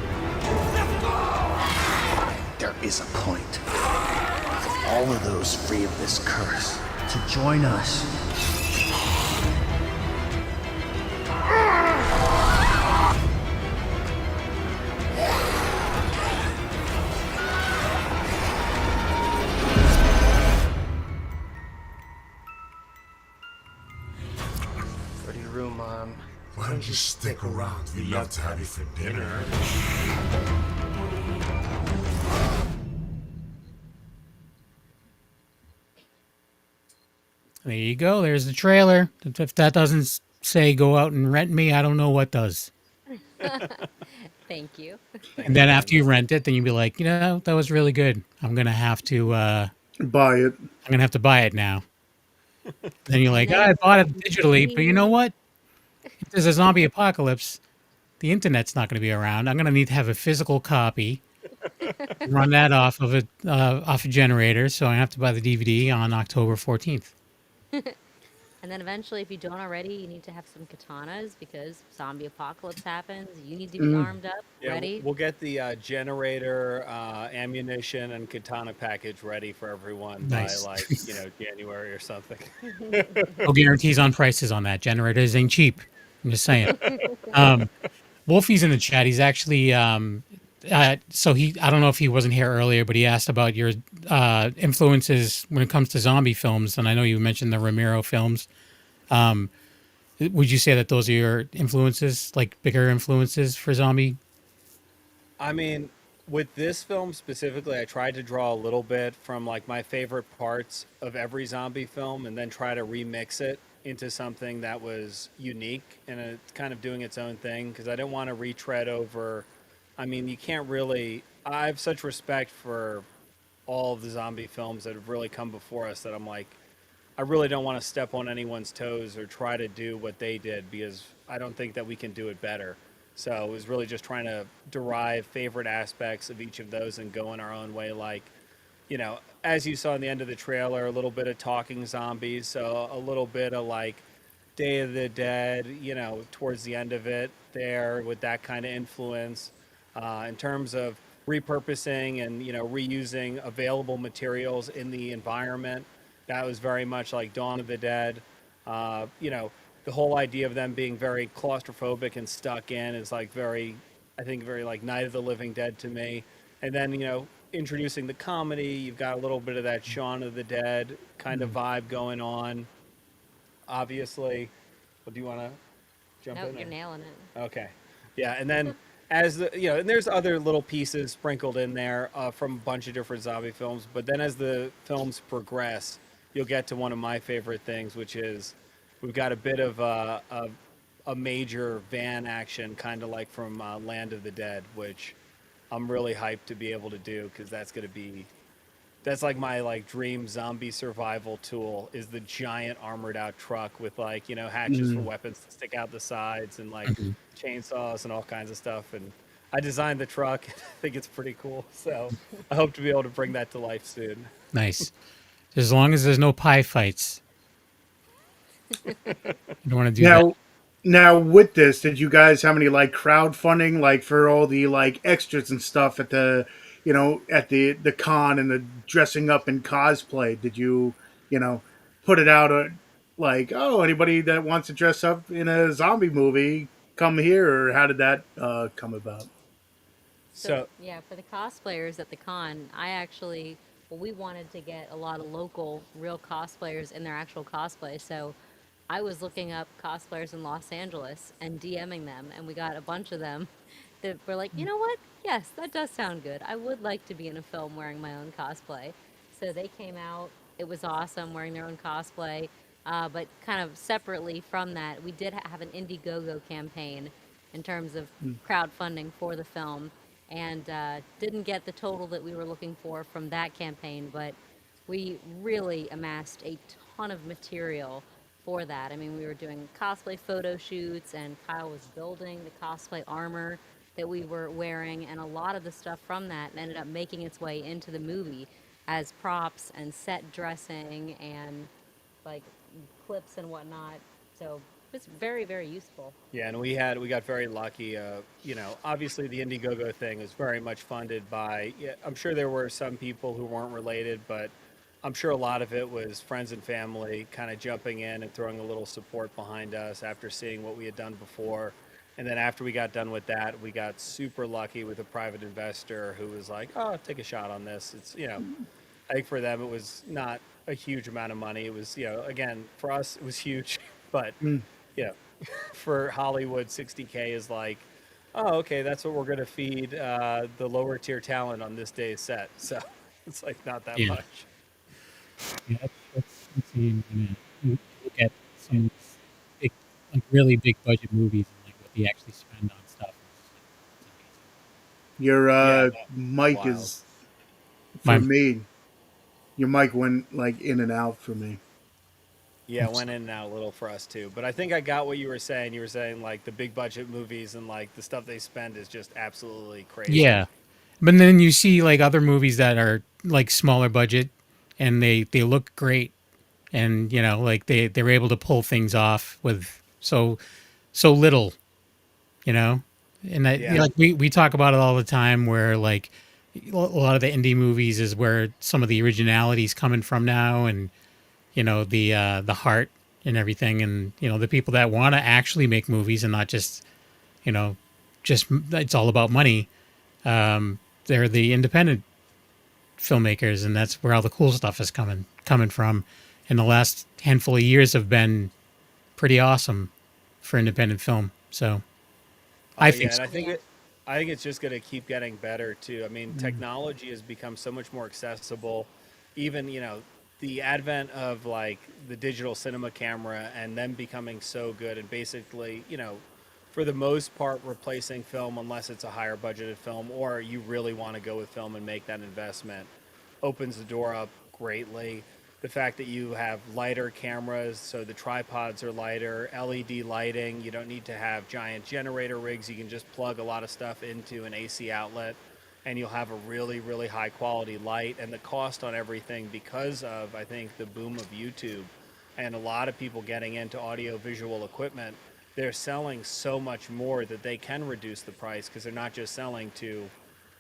Speaker 6: There is a point for all of those free of this curse to join us. Ready to room, Mom.
Speaker 9: Why don't you stick around? We love to have you for dinner.
Speaker 2: There you go. There's the trailer. If that doesn't say go out and rent me, I don't know what does.
Speaker 5: thank you.
Speaker 2: And then after you rent it, then you'd be like, you know, that was really good. I'm gonna have to
Speaker 3: Buy it.
Speaker 2: I'm gonna have to buy it now. Then you're like, I bought it digitally, but you know what? If there's a zombie apocalypse, the internet's not going to be around. I'm going to need to have a physical copy, run that off of a generator. So I have to buy the DVD on October 14th.
Speaker 5: And then eventually, if you don't already, you need to have some katanas because zombie apocalypse happens. You need to be armed up,
Speaker 4: Yeah,
Speaker 5: ready.
Speaker 4: we'll get the generator, ammunition, and katana package ready for everyone
Speaker 2: Nice.
Speaker 4: by January or something.
Speaker 2: No guarantees on prices on that. Generators ain't cheap. I'm just saying. Wolfie's in the chat. He's actually so I don't know if he wasn't here earlier, but he asked about your influences when it comes to zombie films, and I know you mentioned the Romero films. Would you say that those are your influences, like bigger influences for zombie?
Speaker 4: I mean, with this film specifically, I tried to draw a little bit from like my favorite parts of every zombie film and then try to remix it into something that was unique and it's kind of doing its own thing because I didn't want to retread over. I mean, you can't really. I have such respect for all of the zombie films that have really come before us that I'm like, I really don't want to step on anyone's toes or try to do what they did, because I don't think that we can do it better. So it was really just trying to derive favorite aspects of each of those and go in our own way. Like, as you saw in the end of the trailer, a little bit of talking zombies, so a little bit of like Day of the Dead, towards the end of it there with that kind of influence. In terms of repurposing and, reusing available materials in the environment, that was very much like Dawn of the Dead. The whole idea of them being very claustrophobic and stuck in is like very like Night of the Living Dead to me. And then, introducing the comedy, you've got a little bit of that Shaun of the Dead kind of vibe going on. Obviously, do you want to jump in?
Speaker 5: Nope, you're nailing it.
Speaker 4: Okay. Yeah, and then as and there's other little pieces sprinkled in there from a bunch of different zombie films, but then as the films progress, you'll get to one of my favorite things, which is we've got a bit of a major van action, kind of like from Land of the Dead, which I'm really hyped to be able to do, because that's like my like dream zombie survival tool, is the giant armored out truck with like, hatches for weapons that stick out the sides and like chainsaws and all kinds of stuff. And I designed the truck. I think it's pretty cool. So I hope to be able to bring that to life soon.
Speaker 2: Nice. As long as there's no pie fights. You don't want to do that.
Speaker 3: Now, with this, did you guys have any like crowdfunding, like for all the like extras and stuff at the, at the con and the dressing up in cosplay? Did you, put it out like, oh, anybody that wants to dress up in a zombie movie, come here, or how did that come about?
Speaker 5: So yeah, for the cosplayers at the con, we wanted to get a lot of local, real cosplayers in their actual cosplay. So I was looking up cosplayers in Los Angeles and DMing them, and we got a bunch of them that were like, you know what? Yes, that does sound good. I would like to be in a film wearing my own cosplay. So they came out. It was awesome wearing their own cosplay. But kind of separately from that, we did have an Indiegogo campaign in terms of crowdfunding for the film, and didn't get the total that we were looking for from that campaign, but we really amassed a ton of material for that. I mean, we were doing cosplay photo shoots, and Kyle was building the cosplay armor that we were wearing, and a lot of the stuff from that ended up making its way into the movie as props and set dressing and like clips and whatnot. So it's very, very useful.
Speaker 4: Yeah, and we got very lucky. Obviously the Indiegogo thing is very much funded by, I'm sure there were some people who weren't related, but I'm sure a lot of it was friends and family kind of jumping in and throwing a little support behind us after seeing what we had done before. And then after we got done with that, we got super lucky with a private investor who was like, oh, take a shot on this. It's, I think for them it was not a huge amount of money. It was, again, for us it was huge, but for Hollywood, 60K is like, oh, okay, that's what we're going to feed the lower tier talent on this day's set. So it's like not that much.
Speaker 2: Yeah, that's insane. You look at some big, like really big budget movies and like what they actually spend on stuff. It's
Speaker 3: Your mic
Speaker 4: wild.
Speaker 3: is for me. Your mic went like in and out for me.
Speaker 4: Yeah, it went in and out a little for us too. But I think I got what you were saying. You were saying like the big budget movies and like the stuff they spend is just absolutely crazy.
Speaker 2: Yeah. But then you see like other movies that are like smaller budget and they look great, and like they're able to pull things off with so little, and like we talk about it all the time, where like a lot of the indie movies is where some of the originality is coming from now, and the heart and everything, and the people that want to actually make movies and not just it's all about money. They're the independent filmmakers, and that's where all the cool stuff is coming from. And the last handful of years have been pretty awesome for independent film. So I think so.
Speaker 4: And I think it's just going to keep getting better too. I mean, technology has become so much more accessible. Even, the advent of like the digital cinema camera and them becoming so good and basically, for the most part replacing film, unless it's a higher budgeted film or you really want to go with film and make that investment, opens the door up greatly. the fact that you have lighter cameras, so the tripods are lighter, LED lighting. You don't need to have giant generator rigs. You can just plug a lot of stuff into an AC outlet, and you'll have a really, really high quality light. And the cost on everything, because of, I think, the boom of YouTube and a lot of people getting into audio visual equipment, they're selling so much more that they can reduce the price, because they're not just selling to,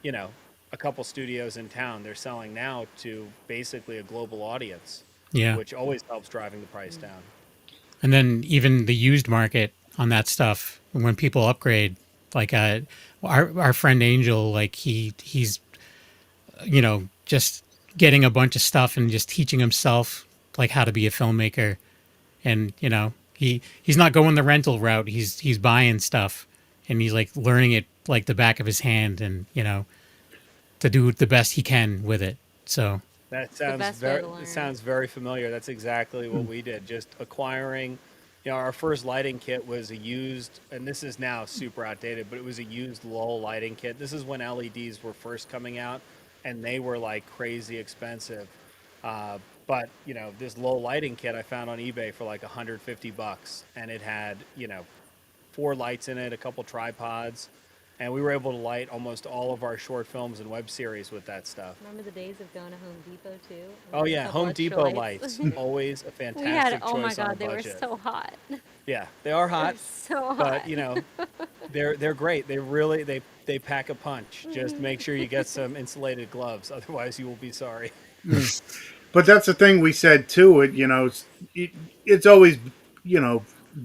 Speaker 4: you know, a couple studios in town. They're selling now to basically a global audience,
Speaker 2: Yeah.
Speaker 4: which always helps driving the price down.
Speaker 2: And then even the used market on that stuff, when people upgrade, like our friend Angel, like he's just getting a bunch of stuff and just teaching himself like how to be a filmmaker, and he's not going the rental route. He's buying stuff, and he's like learning it like the back of his hand, and to do the best he can with it. So
Speaker 4: That
Speaker 5: best way to learn.
Speaker 4: sounds very familiar. That's exactly what we did. Just acquiring, our first lighting kit was a used, and this is now super outdated, but it was a used Lowell lighting kit. This is when LEDs were first coming out, and they were like crazy expensive. But this Lowell lighting kit I found on eBay for like $150, and it had 4 lights in it, a couple tripods. And we were able to light almost all of our short films and web series with that stuff.
Speaker 5: Remember the days of going to Home Depot too?
Speaker 4: Oh yeah,
Speaker 5: A couple
Speaker 4: Home
Speaker 5: extra
Speaker 4: Depot lights, always a
Speaker 5: We
Speaker 4: fantastic
Speaker 5: had,
Speaker 4: choice
Speaker 5: oh my
Speaker 4: on a
Speaker 5: god, they were
Speaker 4: budget.
Speaker 5: so hot.
Speaker 4: Yeah, they are hot,
Speaker 5: So hot.
Speaker 4: but they're great. They really they pack a punch. Just make sure you get some insulated gloves, otherwise you will be sorry.
Speaker 3: But that's the thing we said too. It's always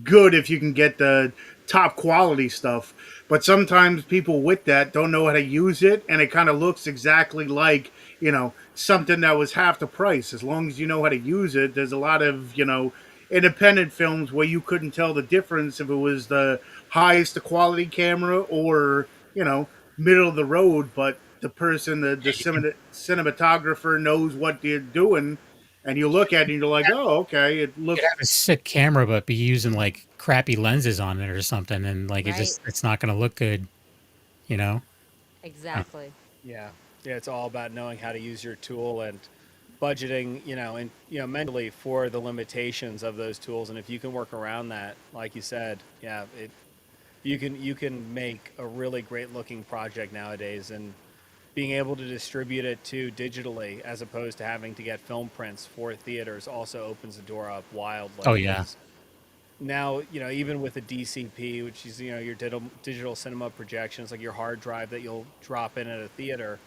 Speaker 3: good if you can get the top quality stuff. But sometimes people with that don't know how to use it, and it kind of looks exactly like something that was half the price. As long as you know how to use it, there's a lot of independent films where you couldn't tell the difference if it was the highest quality camera or middle of the road, but the person, the cinematographer knows what they're doing, and you look at it and you're like, oh, okay, it
Speaker 2: you
Speaker 3: looks.
Speaker 2: could have a sick camera, but be using like crappy lenses on it or something, and like
Speaker 5: Right.
Speaker 2: it's not going to look good,
Speaker 5: Exactly.
Speaker 4: Yeah, it's all about knowing how to use your tool and budgeting, and mentally for the limitations of those tools. And if you can work around that, like you said, you can make a really great looking project nowadays. And being able to distribute it too digitally, as opposed to having to get film prints for theaters, also opens the door up wildly.
Speaker 2: Oh, yeah.
Speaker 4: Now, even with a DCP, which is, your digital cinema projections, like your hard drive that you'll drop in at a theater,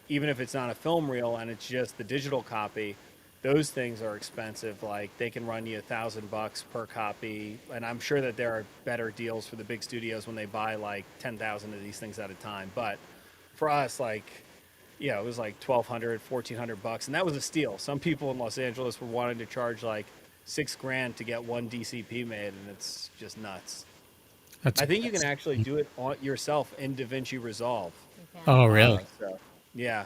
Speaker 4: even if it's not a film reel and it's just the digital copy, those things are expensive. Like they can run you $1,000 per copy. And I'm sure that there are better deals for the big studios when they buy like 10,000 of these things at a time. But for us, it was like $1,200, $1,400, and that was a steal. Some people in Los Angeles were wanting to charge like $6,000 to get one DCP made, and it's just nuts. I think you can actually do it yourself in DaVinci Resolve.
Speaker 2: Oh, really?
Speaker 4: So, yeah.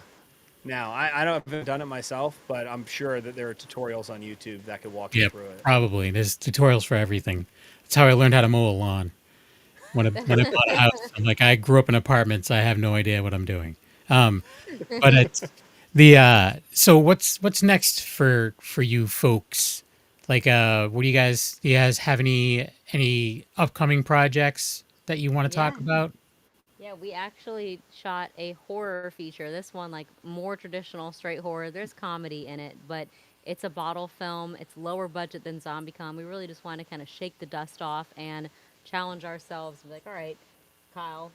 Speaker 4: Now, I don't haven't done it myself, but I'm sure that there are tutorials on YouTube that could walk you through it.
Speaker 2: Probably. There's tutorials for everything. That's how I learned how to mow a lawn. When I bought a house, I'm like, I grew up in apartments. I have no idea what I'm doing. But it's so what's next for you folks? Like, what do you guys have any upcoming projects that you want to talk about?
Speaker 5: Yeah, we actually shot a horror feature. This one, like more traditional straight horror. There's comedy in it, but it's a bottle film. It's lower budget than ZombieCon. We really just want to kind of shake the dust off and challenge ourselves. Be like, all right, Kyle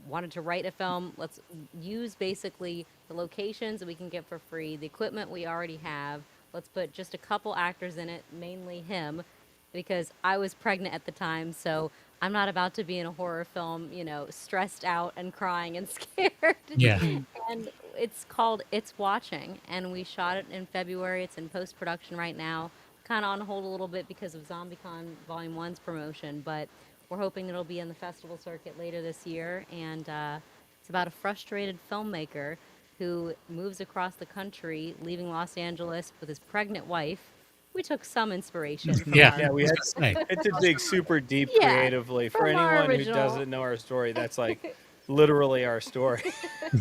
Speaker 5: wanted to write a film. Let's use basically the locations that we can get for free, the equipment we already have. Let's put just a couple actors in it, mainly him, because I was pregnant at the time, so I'm not about to be in a horror film, stressed out and crying and scared.
Speaker 2: Yeah.
Speaker 5: And it's called It's Watching, and we shot it in February. It's in post-production right now. Kind of on hold a little bit because of ZombieCon Volume 1's promotion, but we're hoping it'll be in the festival circuit later this year. And it's about a frustrated filmmaker who moves across the country, leaving Los Angeles with his pregnant wife. We took some inspiration from our
Speaker 4: We had it's a dig super deep creatively. For
Speaker 5: from our
Speaker 4: anyone who
Speaker 5: original.
Speaker 4: doesn't know our story, that's like literally our story.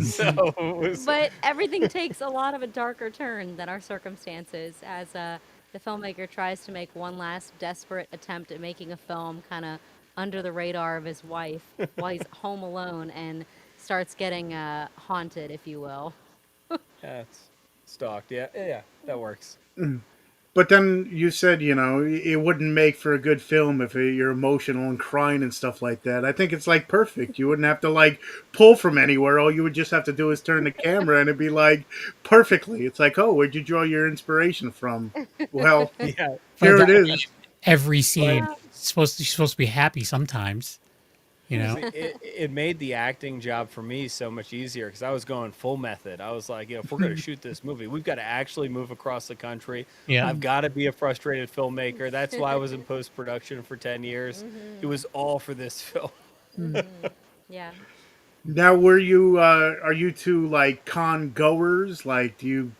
Speaker 4: So it was,
Speaker 5: But everything takes a lot of a darker turn than our circumstances as the filmmaker tries to make one last desperate attempt at making a film kind of under the radar of his wife while he's home alone and starts getting haunted, if you will.
Speaker 4: yeah, it's stalked. Yeah, yeah, that works.
Speaker 3: But then you said, it wouldn't make for a good film if you're emotional and crying and stuff like that. I think it's like perfect. You wouldn't have to like pull from anywhere. All you would just have to do is turn the camera and it'd be like perfectly. It's like, oh, where'd you draw your inspiration from? Well,
Speaker 4: Yeah,
Speaker 3: here
Speaker 2: But
Speaker 3: it is.
Speaker 2: every scene
Speaker 5: Well-
Speaker 2: supposed to be happy sometimes. You know,
Speaker 4: it made the acting job for me so much easier because I was going full method. I was like, if we're going to shoot this movie, we've got to actually move across the country.
Speaker 2: Yeah.
Speaker 4: I've got to be a frustrated filmmaker. That's why I was in post production for 10 years. It was all for this film.
Speaker 5: Yeah.
Speaker 3: Now, are you two like con goers? Like, do you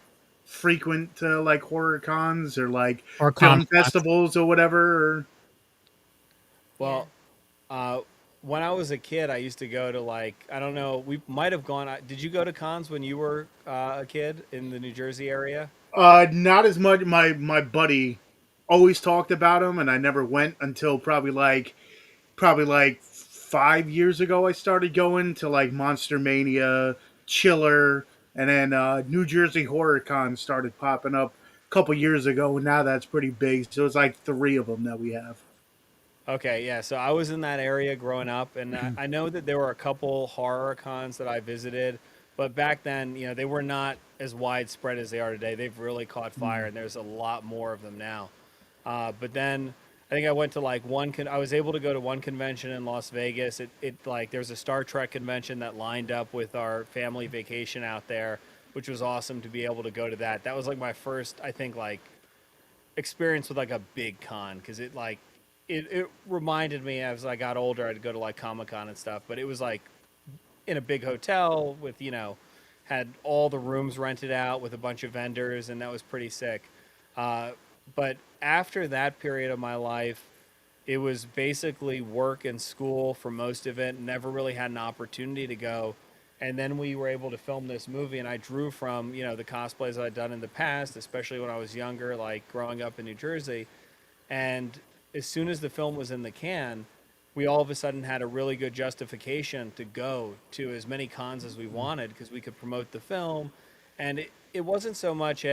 Speaker 3: frequent like horror cons or like
Speaker 2: or
Speaker 3: film
Speaker 2: Comic-Con.
Speaker 3: festivals or whatever? Or...
Speaker 4: Well, when I was a kid, I used to go to I don't know, we might have gone. Did you go to cons when you were a kid in the New Jersey area?
Speaker 3: Not as much. My buddy always talked about them, and I never went until probably like 5 years ago. I started going to like Monster Mania, Chiller, and then New Jersey Horror Con started popping up a couple years ago, and now that's pretty big. So it's like 3 of them that we have.
Speaker 4: Okay, yeah. So I was in that area growing up, and I know that there were a couple horror cons that I visited, but back then, they were not as widespread as they are today. They've really caught fire, and there's a lot more of them now. But then I think I went to like I was able to go to one convention in Las Vegas. It like there was a Star Trek convention that lined up with our family vacation out there, which was awesome to be able to go to that. That was like my first, I think, like experience with like a big con because it reminded me as I got older, I'd go to like Comic-Con and stuff, but it was like in a big hotel with, had all the rooms rented out with a bunch of vendors, and that was pretty sick. But after that period of my life, it was basically work and school for most of it. Never really had an opportunity to go. And then we were able to film this movie, and I drew from, the cosplays I'd done in the past, especially when I was younger, like growing up in New Jersey. And as soon as the film was in the can, we all of a sudden had a really good justification to go to as many cons as we wanted because we could promote the film. And it wasn't so much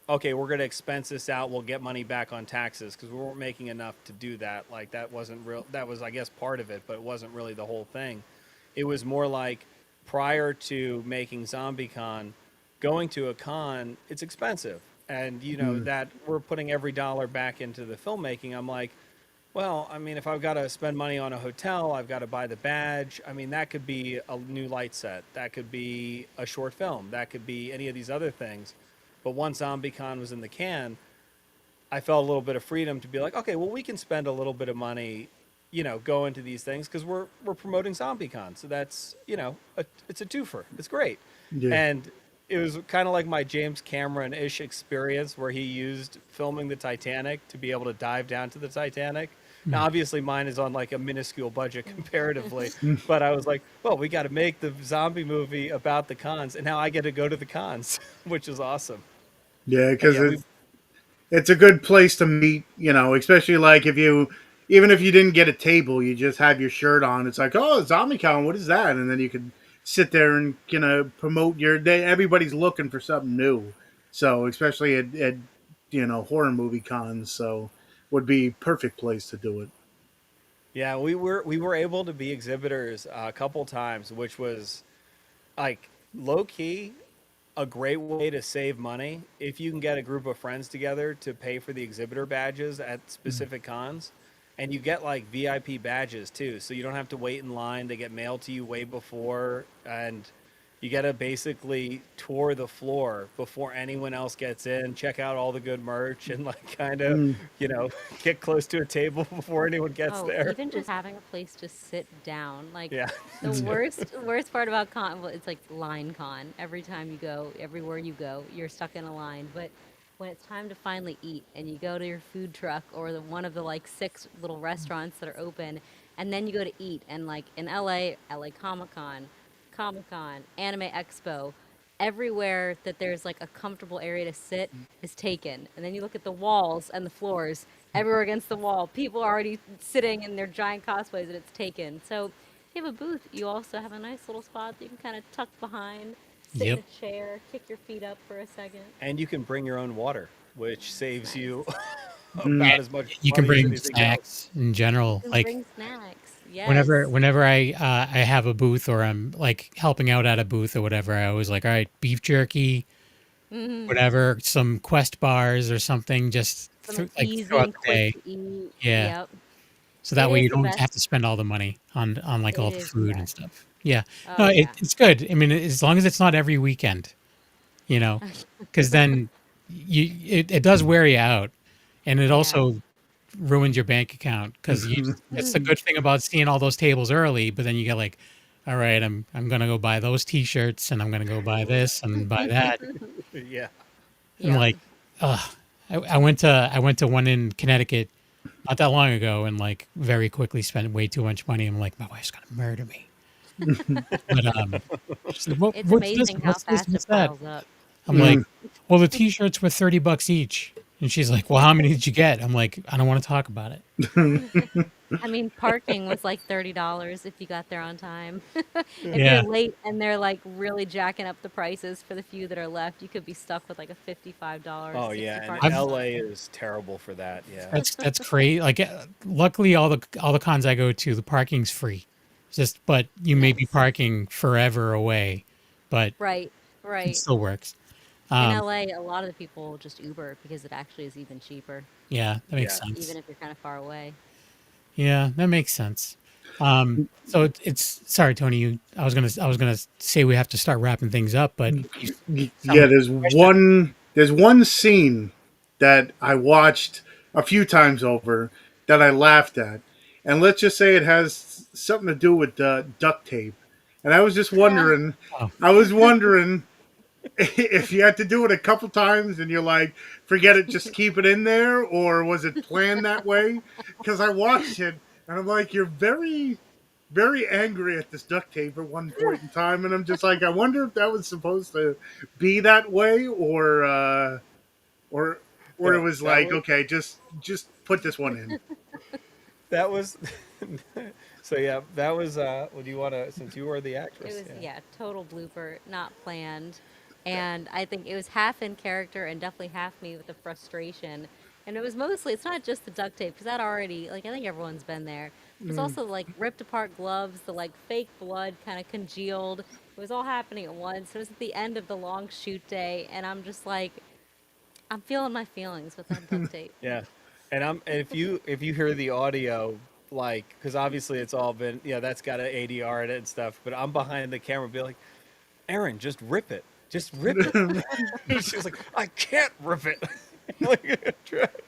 Speaker 4: okay, we're going to expense this out, we'll get money back on taxes, because we weren't making enough to do that. Like, that wasn't real. That was, I guess, part of it, but it wasn't really the whole thing. It was more like prior to making ZombieCON, going to a con, it's expensive. And, that we're putting every dollar back into the filmmaking. I'm like, well, I mean, if I've got to spend money on a hotel, I've got to buy the badge. I mean, that could be a new light set. That could be a short film. That could be any of these other things. But once ZombieCon was in the can, I felt a little bit of freedom to be like, okay, well, we can spend a little bit of money, go into these things because we're promoting ZombieCon. So that's, it's a twofer. It's great.
Speaker 3: Yeah.
Speaker 4: And it was kind of like my James Cameron-ish experience where he used filming the Titanic to be able to dive down to the Titanic. Now, obviously, mine is on like a minuscule budget comparatively, but I was like, well, we got to make the zombie movie about the cons, and now I get to go to the cons, which is awesome.
Speaker 3: Yeah, because
Speaker 4: Yeah,
Speaker 3: it's a good place to meet, especially like even if you didn't get a table, you just have your shirt on. It's like, oh, ZombieCon, what is that? And then you could sit there and promote your day. Everybody's looking for something new, so especially at horror movie cons, so would be perfect place to do it.
Speaker 4: Yeah, we were able to be exhibitors a couple times, which was like low key a great way to save money if you can get a group of friends together to pay for the exhibitor badges at specific cons. And you get like VIP badges too, so you don't have to wait in line. They get mailed to you way before, and you get to basically tour the floor before anyone else gets in, check out all the good merch, and like kind of, get close to a table before anyone gets there.
Speaker 5: Even just having a place to sit down. Like,
Speaker 4: Yeah.
Speaker 5: the worst part about con, well, it's like line con. Every time you go, everywhere you go, you're stuck in a line. But when it's time to finally eat and you go to your food truck or one of the like 6 little restaurants that are open and then you go to eat, and like in LA Comic Con, Anime Expo, everywhere that there's like a comfortable area to sit is taken. And then you look at the walls and the floors, everywhere against the wall, people are already sitting in their giant cosplays and it's taken. So if you have a booth, you also have a nice little spot that you can kind of tuck behind, sit in
Speaker 2: Yep.
Speaker 5: a chair, kick your feet up for a second.
Speaker 4: And you can bring your own water, which saves you
Speaker 3: Mm.
Speaker 4: about as much
Speaker 2: You can
Speaker 4: money as
Speaker 2: bring
Speaker 4: anything else.
Speaker 2: snacks in general.
Speaker 5: You can
Speaker 2: Like
Speaker 5: bring snacks. Yes.
Speaker 2: whenever I have a booth or I'm like helping out at a booth or whatever, I always like, all right, beef jerky, whatever, some Quest bars or something, just
Speaker 5: Something
Speaker 2: like
Speaker 5: easy
Speaker 2: throughout
Speaker 5: and
Speaker 2: the day.
Speaker 5: quick to eat.
Speaker 2: Yeah.
Speaker 5: Yep.
Speaker 2: So that
Speaker 5: It
Speaker 2: way
Speaker 5: is
Speaker 2: you
Speaker 5: the
Speaker 2: don't
Speaker 5: best.
Speaker 2: have to spend all the money on like
Speaker 5: It
Speaker 2: all the
Speaker 5: is the
Speaker 2: food and
Speaker 5: best.
Speaker 2: stuff. Yeah.
Speaker 5: Oh,
Speaker 2: No,
Speaker 5: yeah.
Speaker 2: it's good. I mean, as long as it's not every weekend, you know, because then it does wear you out, and it
Speaker 5: Yeah.
Speaker 2: also ruins your bank account because it's the good thing about seeing all those tables early, but then you get like, all right, I'm gonna go buy those T-shirts and I'm gonna go buy this and buy that,
Speaker 4: Yeah.
Speaker 2: and
Speaker 5: Yep.
Speaker 2: like, I went to one in Connecticut not that long ago and like very quickly spent way too much money. I'm like, my wife's gonna murder me. But she's like,
Speaker 5: It's
Speaker 2: what's this?
Speaker 5: amazing how
Speaker 2: What's this?
Speaker 5: fast
Speaker 2: What's
Speaker 5: it
Speaker 2: that?
Speaker 5: piles up.
Speaker 2: I'm like, well, the T-shirts were $30 each, and she's like, well, how many did you get? I'm like, I don't want to talk about it.
Speaker 5: I mean, parking was like $30 if you got there on time. If
Speaker 2: Yeah.
Speaker 5: you're late and they're like really jacking up the prices for the few that are left, you could be stuck with like a $55,
Speaker 4: Oh
Speaker 5: 60
Speaker 4: yeah, and
Speaker 5: parking spot.
Speaker 4: LA is terrible for that. Yeah.
Speaker 2: That's crazy. Like, luckily, all the cons I go to, the parking's free. But you may be
Speaker 5: Nice.
Speaker 2: parking forever away, but
Speaker 5: Right,
Speaker 2: it
Speaker 5: right.
Speaker 2: still works.
Speaker 5: In
Speaker 2: Um,
Speaker 5: LA, a lot of the people just Uber because it actually is even cheaper,
Speaker 2: yeah, that makes
Speaker 4: Yeah.
Speaker 2: sense.
Speaker 5: even if you're kind of far away.
Speaker 2: Yeah, that makes sense. So it's sorry, Tony. I was gonna say we have to start wrapping things up, but
Speaker 3: Yeah, there's one scene that I watched a few times over that I laughed at, and let's just say it has something to do with duct tape. And I was just wondering,
Speaker 2: Oh.
Speaker 3: if you had to do it a couple times and you're like, forget it, just keep it in there, or was it planned that way? Because I watched it and I'm like, you're very, very angry at this duct tape at one point in time, and I'm just like, I wonder if that was supposed to be that way, or it was
Speaker 4: that
Speaker 3: like,
Speaker 4: was-
Speaker 3: okay, just put this one in.
Speaker 4: That was. So yeah, that was. Well, do you want to? Since you were the actress.
Speaker 5: It was, yeah, total blooper, not planned. And I think it was half in character and definitely half me with the frustration. And it was mostly, it's not just the duct tape, because that already, like, I think everyone's been there. It's also like ripped apart gloves, the like fake blood kind of congealed. It was all happening at once. It was at the end of the long shoot day, and I'm just like, I'm feeling my feelings with that duct tape.
Speaker 4: Yeah, and if you hear the audio, like, because obviously it's all been, that's got an ADR in it and stuff, but I'm behind the camera, be like, Erin, just rip it, just rip it. She was like, I can't rip it. Like,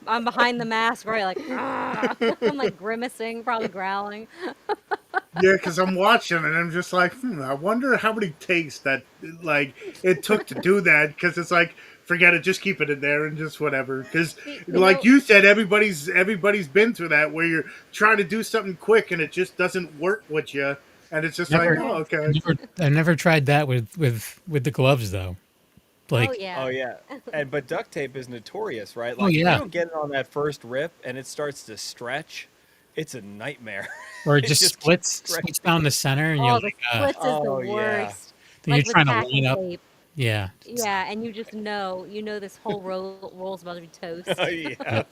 Speaker 5: I'm behind the mask, right? Like, "Ah." I'm like grimacing, probably growling.
Speaker 3: Yeah, because I'm watching and I'm just like, I wonder how many takes that like it took to do that. Because it's like, forget it, just keep it in there and just whatever. Because like you said, everybody's been through that where you're trying to do something quick and it just doesn't work with you, and it's just
Speaker 2: Never-
Speaker 3: like, oh, okay.
Speaker 2: I never tried that with the gloves though. Like,
Speaker 5: Oh yeah.
Speaker 4: Oh yeah, but duct tape is notorious, right?
Speaker 2: Oh,
Speaker 4: Like, if
Speaker 2: yeah.
Speaker 4: you don't get it on that first rip and it starts to stretch, it's a nightmare.
Speaker 2: or it
Speaker 4: It
Speaker 2: just
Speaker 4: just
Speaker 2: splits
Speaker 4: keeps stretching.
Speaker 2: down the center, and
Speaker 5: Oh,
Speaker 2: you're
Speaker 5: the
Speaker 2: like,
Speaker 5: splits is the
Speaker 4: Oh, yeah.
Speaker 5: worst.
Speaker 2: then
Speaker 5: Like
Speaker 2: you're
Speaker 5: with
Speaker 2: trying to
Speaker 5: packing
Speaker 2: line up.
Speaker 5: tape.
Speaker 2: Yeah.
Speaker 5: Yeah, and you just know, this whole roll's about to be toast.
Speaker 4: Oh yeah.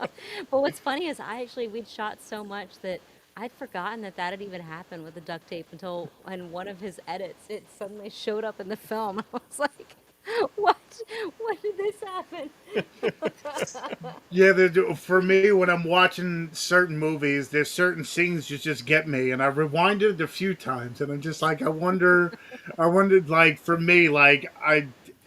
Speaker 5: But what's funny is we'd shot so much that I'd forgotten that had even happened with the duct tape until in one of his edits, it suddenly showed up in the film. I was like, what? When did this happen?
Speaker 3: Yeah, for me, when I'm watching certain movies, there's certain scenes that just get me, and I rewinded it a few times, and I'm just like, I wondered, like, for me, like,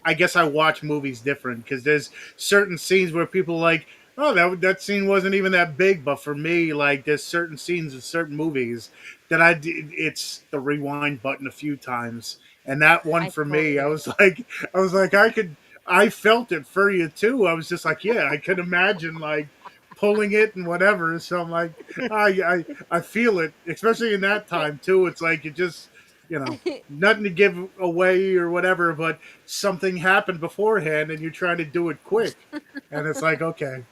Speaker 3: I guess I watch movies different, because there's certain scenes where people are like, oh, that scene wasn't even that big, but for me, like, there's certain scenes in certain movies that it's the rewind button a few times, and that one
Speaker 5: I
Speaker 3: for me,
Speaker 5: totally-
Speaker 3: I felt it for you too. I was just like, yeah, I could imagine like pulling it and whatever. So I'm like, I feel it, especially in that time too. It's like you just, nothing to give away or whatever, but something happened beforehand and you're trying to do it quick, and it's like, okay.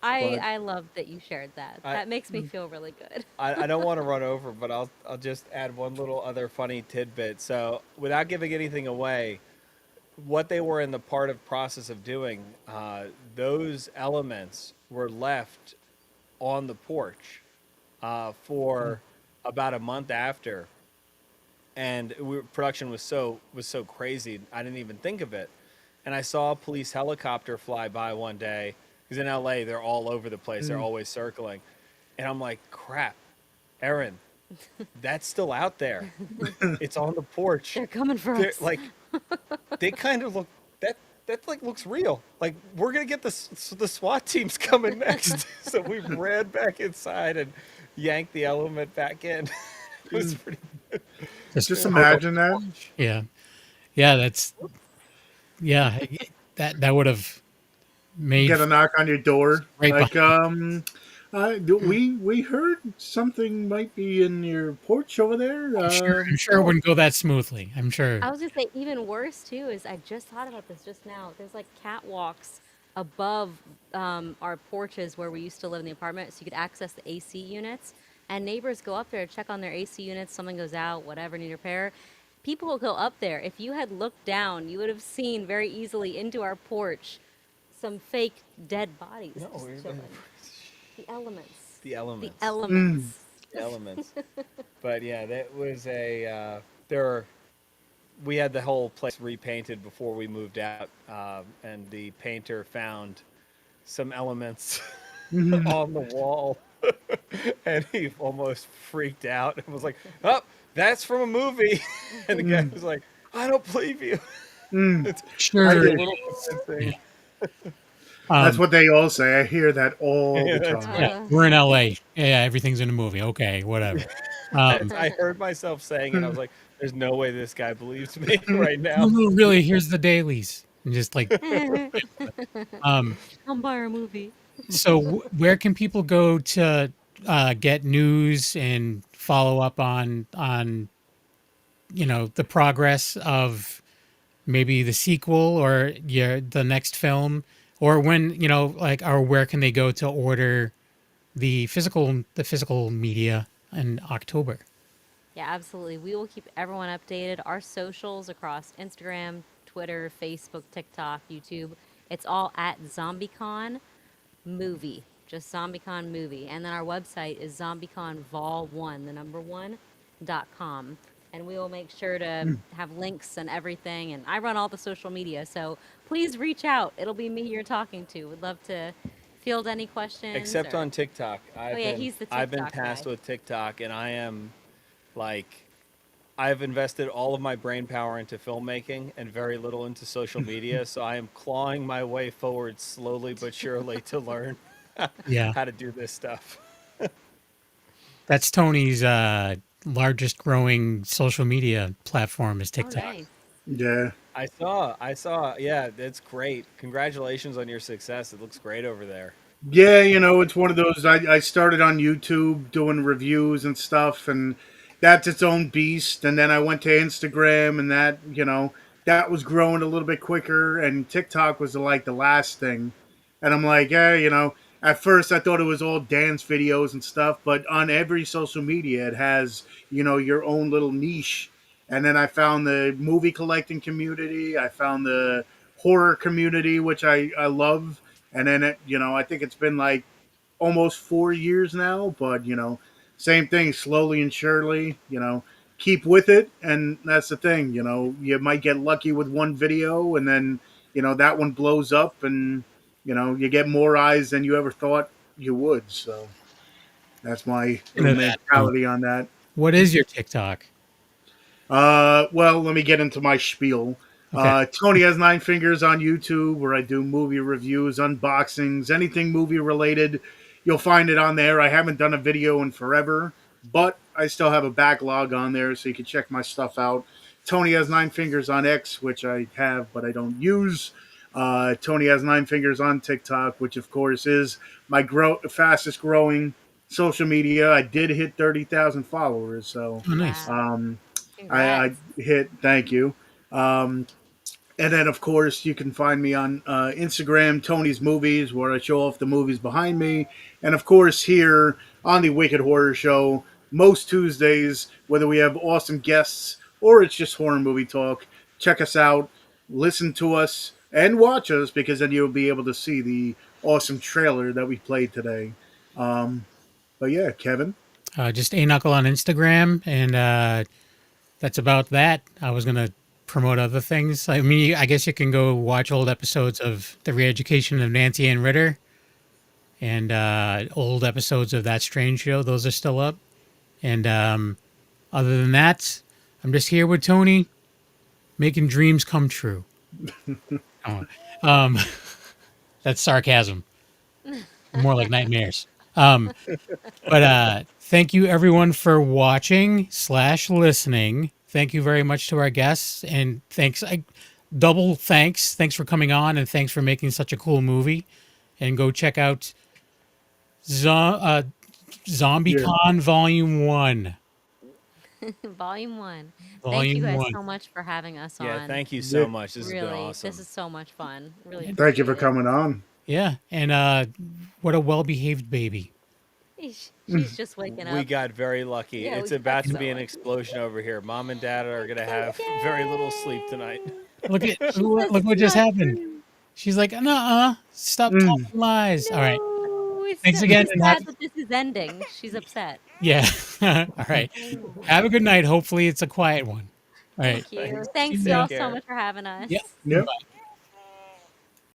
Speaker 3: But
Speaker 5: I love that you shared that.
Speaker 4: I-
Speaker 5: That makes me feel really good.
Speaker 4: I don't want to run over, but I'll just add one little other funny tidbit. So without giving anything away, what they were in the part of process of doing, those elements were left on the porch for about a month after, and production was so crazy, I didn't even think of it. And I saw a police helicopter fly by one day, because in LA they're all over the place, they're always circling, and I'm like, crap, Erin, that's still out there. It's on the porch.
Speaker 5: They're coming for
Speaker 4: They're
Speaker 5: us.
Speaker 4: like, they kind of look that like looks real. Like, we're gonna get the SWAT team's coming next. So we ran back inside and yanked the element back in. It was pretty good.
Speaker 3: just imagine that.
Speaker 2: Yeah, that's that would have made
Speaker 3: Get a knock on your door,
Speaker 2: Right
Speaker 3: like,
Speaker 2: behind.
Speaker 3: we heard something might be in your porch over there.
Speaker 2: I'm sure it wouldn't go that smoothly. I'm sure.
Speaker 5: I was gonna say even worse too is I just thought about this just now. There's like catwalks above our porches where we used to live in the apartment, so you could access the AC units. And neighbors go up there to check on their AC units. Something goes out, whatever, need repair. People will go up there. If you had looked down, you would have seen very easily into our porch some fake dead bodies.
Speaker 4: No,
Speaker 5: just chilling. The elements.
Speaker 4: The elements.
Speaker 5: The elements.
Speaker 4: Elements. But yeah, that was a we had the whole place repainted before we moved out, and the painter found some elements on the wall, and he almost freaked out and was like, "Oh, that's from a movie," and the guy was like, "I don't believe you."
Speaker 2: Sure.
Speaker 3: I
Speaker 4: It's a
Speaker 3: did.
Speaker 4: little thing.
Speaker 3: That's what they all say. I hear that all the
Speaker 4: that's
Speaker 3: time.
Speaker 2: Yeah, we're in LA. Yeah, everything's in a movie. Okay, whatever.
Speaker 4: I heard myself saying it. I was like, "There's no way this guy believes me right now."
Speaker 2: No, really, here's the dailies. And just like,
Speaker 5: Come by our movie.
Speaker 2: so where can people go to get news and follow up on the progress of maybe the sequel or the next film, or when or where can they go to order the physical media in October?
Speaker 5: Yeah, absolutely. We will keep everyone updated. Our socials across Instagram, Twitter, Facebook, TikTok, YouTube. It's all at ZombieCon Movie. Just ZombieCon Movie. And then our website is zombieconvol1, the number 1.com. And we will make sure to have links and everything. And I run all the social media, so please reach out. It'll be me you're talking to. Would love to field any questions.
Speaker 4: Except
Speaker 5: or-
Speaker 4: on TikTok.
Speaker 5: he's the
Speaker 4: I've been
Speaker 5: TikTok
Speaker 4: tasked
Speaker 5: guy.
Speaker 4: with TikTok, and I am I've invested all of my brain power into filmmaking and very little into social media. So I am clawing my way forward slowly but surely to learn
Speaker 2: Yeah,
Speaker 4: how to do this stuff.
Speaker 2: that's Tony's largest growing social media platform is
Speaker 5: Oh,
Speaker 2: TikTok.
Speaker 5: nice.
Speaker 3: Yeah.
Speaker 4: I saw. Yeah, that's great. Congratulations on your success. It looks great over there.
Speaker 3: Yeah, it's one of those. I started on YouTube doing reviews and stuff, and that's its own beast. And then I went to Instagram, and that was growing a little bit quicker. And TikTok was like the last thing. And I'm like, yeah, at first I thought it was all dance videos and stuff, but on every social media it has, your own little niche. And then I found the movie collecting community. I found the horror community, which I love. And then I think it's been like almost 4 years now, but same thing, slowly and surely, keep with it. And that's the thing, you might get lucky with one video and then, that one blows up and, you get more eyes than you ever thought you would. So that's my mentality on that.
Speaker 2: What is your TikTok?
Speaker 3: Well, let me get into my spiel.
Speaker 2: Okay.
Speaker 3: Tony has 9 fingers on YouTube, where I do movie reviews, unboxings, anything movie related. You'll find it on there. I haven't done a video in forever, but I still have a backlog on there, so you can check my stuff out. Tony has 9 fingers on X, which I have, but I don't use. Tony has 9 fingers on TikTok, which of course is my fastest growing social media. I did hit 30,000 followers, so
Speaker 2: Oh, nice.
Speaker 5: Wow.
Speaker 3: I
Speaker 5: Congrats.
Speaker 3: hit. Thank you. And then, of course, you can find me on Instagram, Tony's Movies, where I show off the movies behind me. And, of course, here on the Wicked Horror Show, most Tuesdays, whether we have awesome guests or it's just horror movie talk, check us out, listen to us, and watch us, because then you'll be able to see the awesome trailer that we played today. But yeah, Kevin.
Speaker 2: Just a knuckle on Instagram, and that's about that. I was gonna promote other things. I mean, I guess you can go watch old episodes of The Re-Education of Nancy Ann Ritter, and old episodes of That Strange Show. Those are still up. And other than that, I'm just here with Tony, making dreams come true. Oh, that's sarcasm. More like nightmares. But thank you everyone for watching / listening. Thank you very much to our guests, and double thanks. Thanks for coming on, and thanks for making such a cool movie. And go check out ZombieCon Volume 1.
Speaker 5: Volume 1. Thank you
Speaker 2: Volume
Speaker 5: guys
Speaker 2: 1.
Speaker 5: so much for having us
Speaker 4: Yeah,
Speaker 5: on.
Speaker 4: thank you so much. This has been
Speaker 5: Really,
Speaker 4: awesome.
Speaker 5: this is so much fun. Really
Speaker 3: Thank you for
Speaker 5: appreciate it.
Speaker 3: coming on.
Speaker 2: Yeah, and what a well-behaved baby.
Speaker 5: She's just waking up.
Speaker 4: We got very lucky.
Speaker 5: Yeah,
Speaker 4: It's
Speaker 5: we
Speaker 4: about
Speaker 5: got
Speaker 4: to be
Speaker 5: so
Speaker 4: an
Speaker 5: lucky.
Speaker 4: explosion over here. Mom and Dad are going to have very little sleep tonight.
Speaker 2: Look what just happened. She's like, stop talking lies. All right. Thanks again,
Speaker 5: She's
Speaker 2: and
Speaker 5: sad that this is ending. She's upset.
Speaker 2: Yeah. All right. Have a good night. Hopefully it's a quiet one. All right.
Speaker 5: Thank you. Thanks
Speaker 2: Take
Speaker 5: y'all
Speaker 4: care.
Speaker 5: so much for having us.
Speaker 2: Yeah.
Speaker 3: Yep.
Speaker 2: Bye.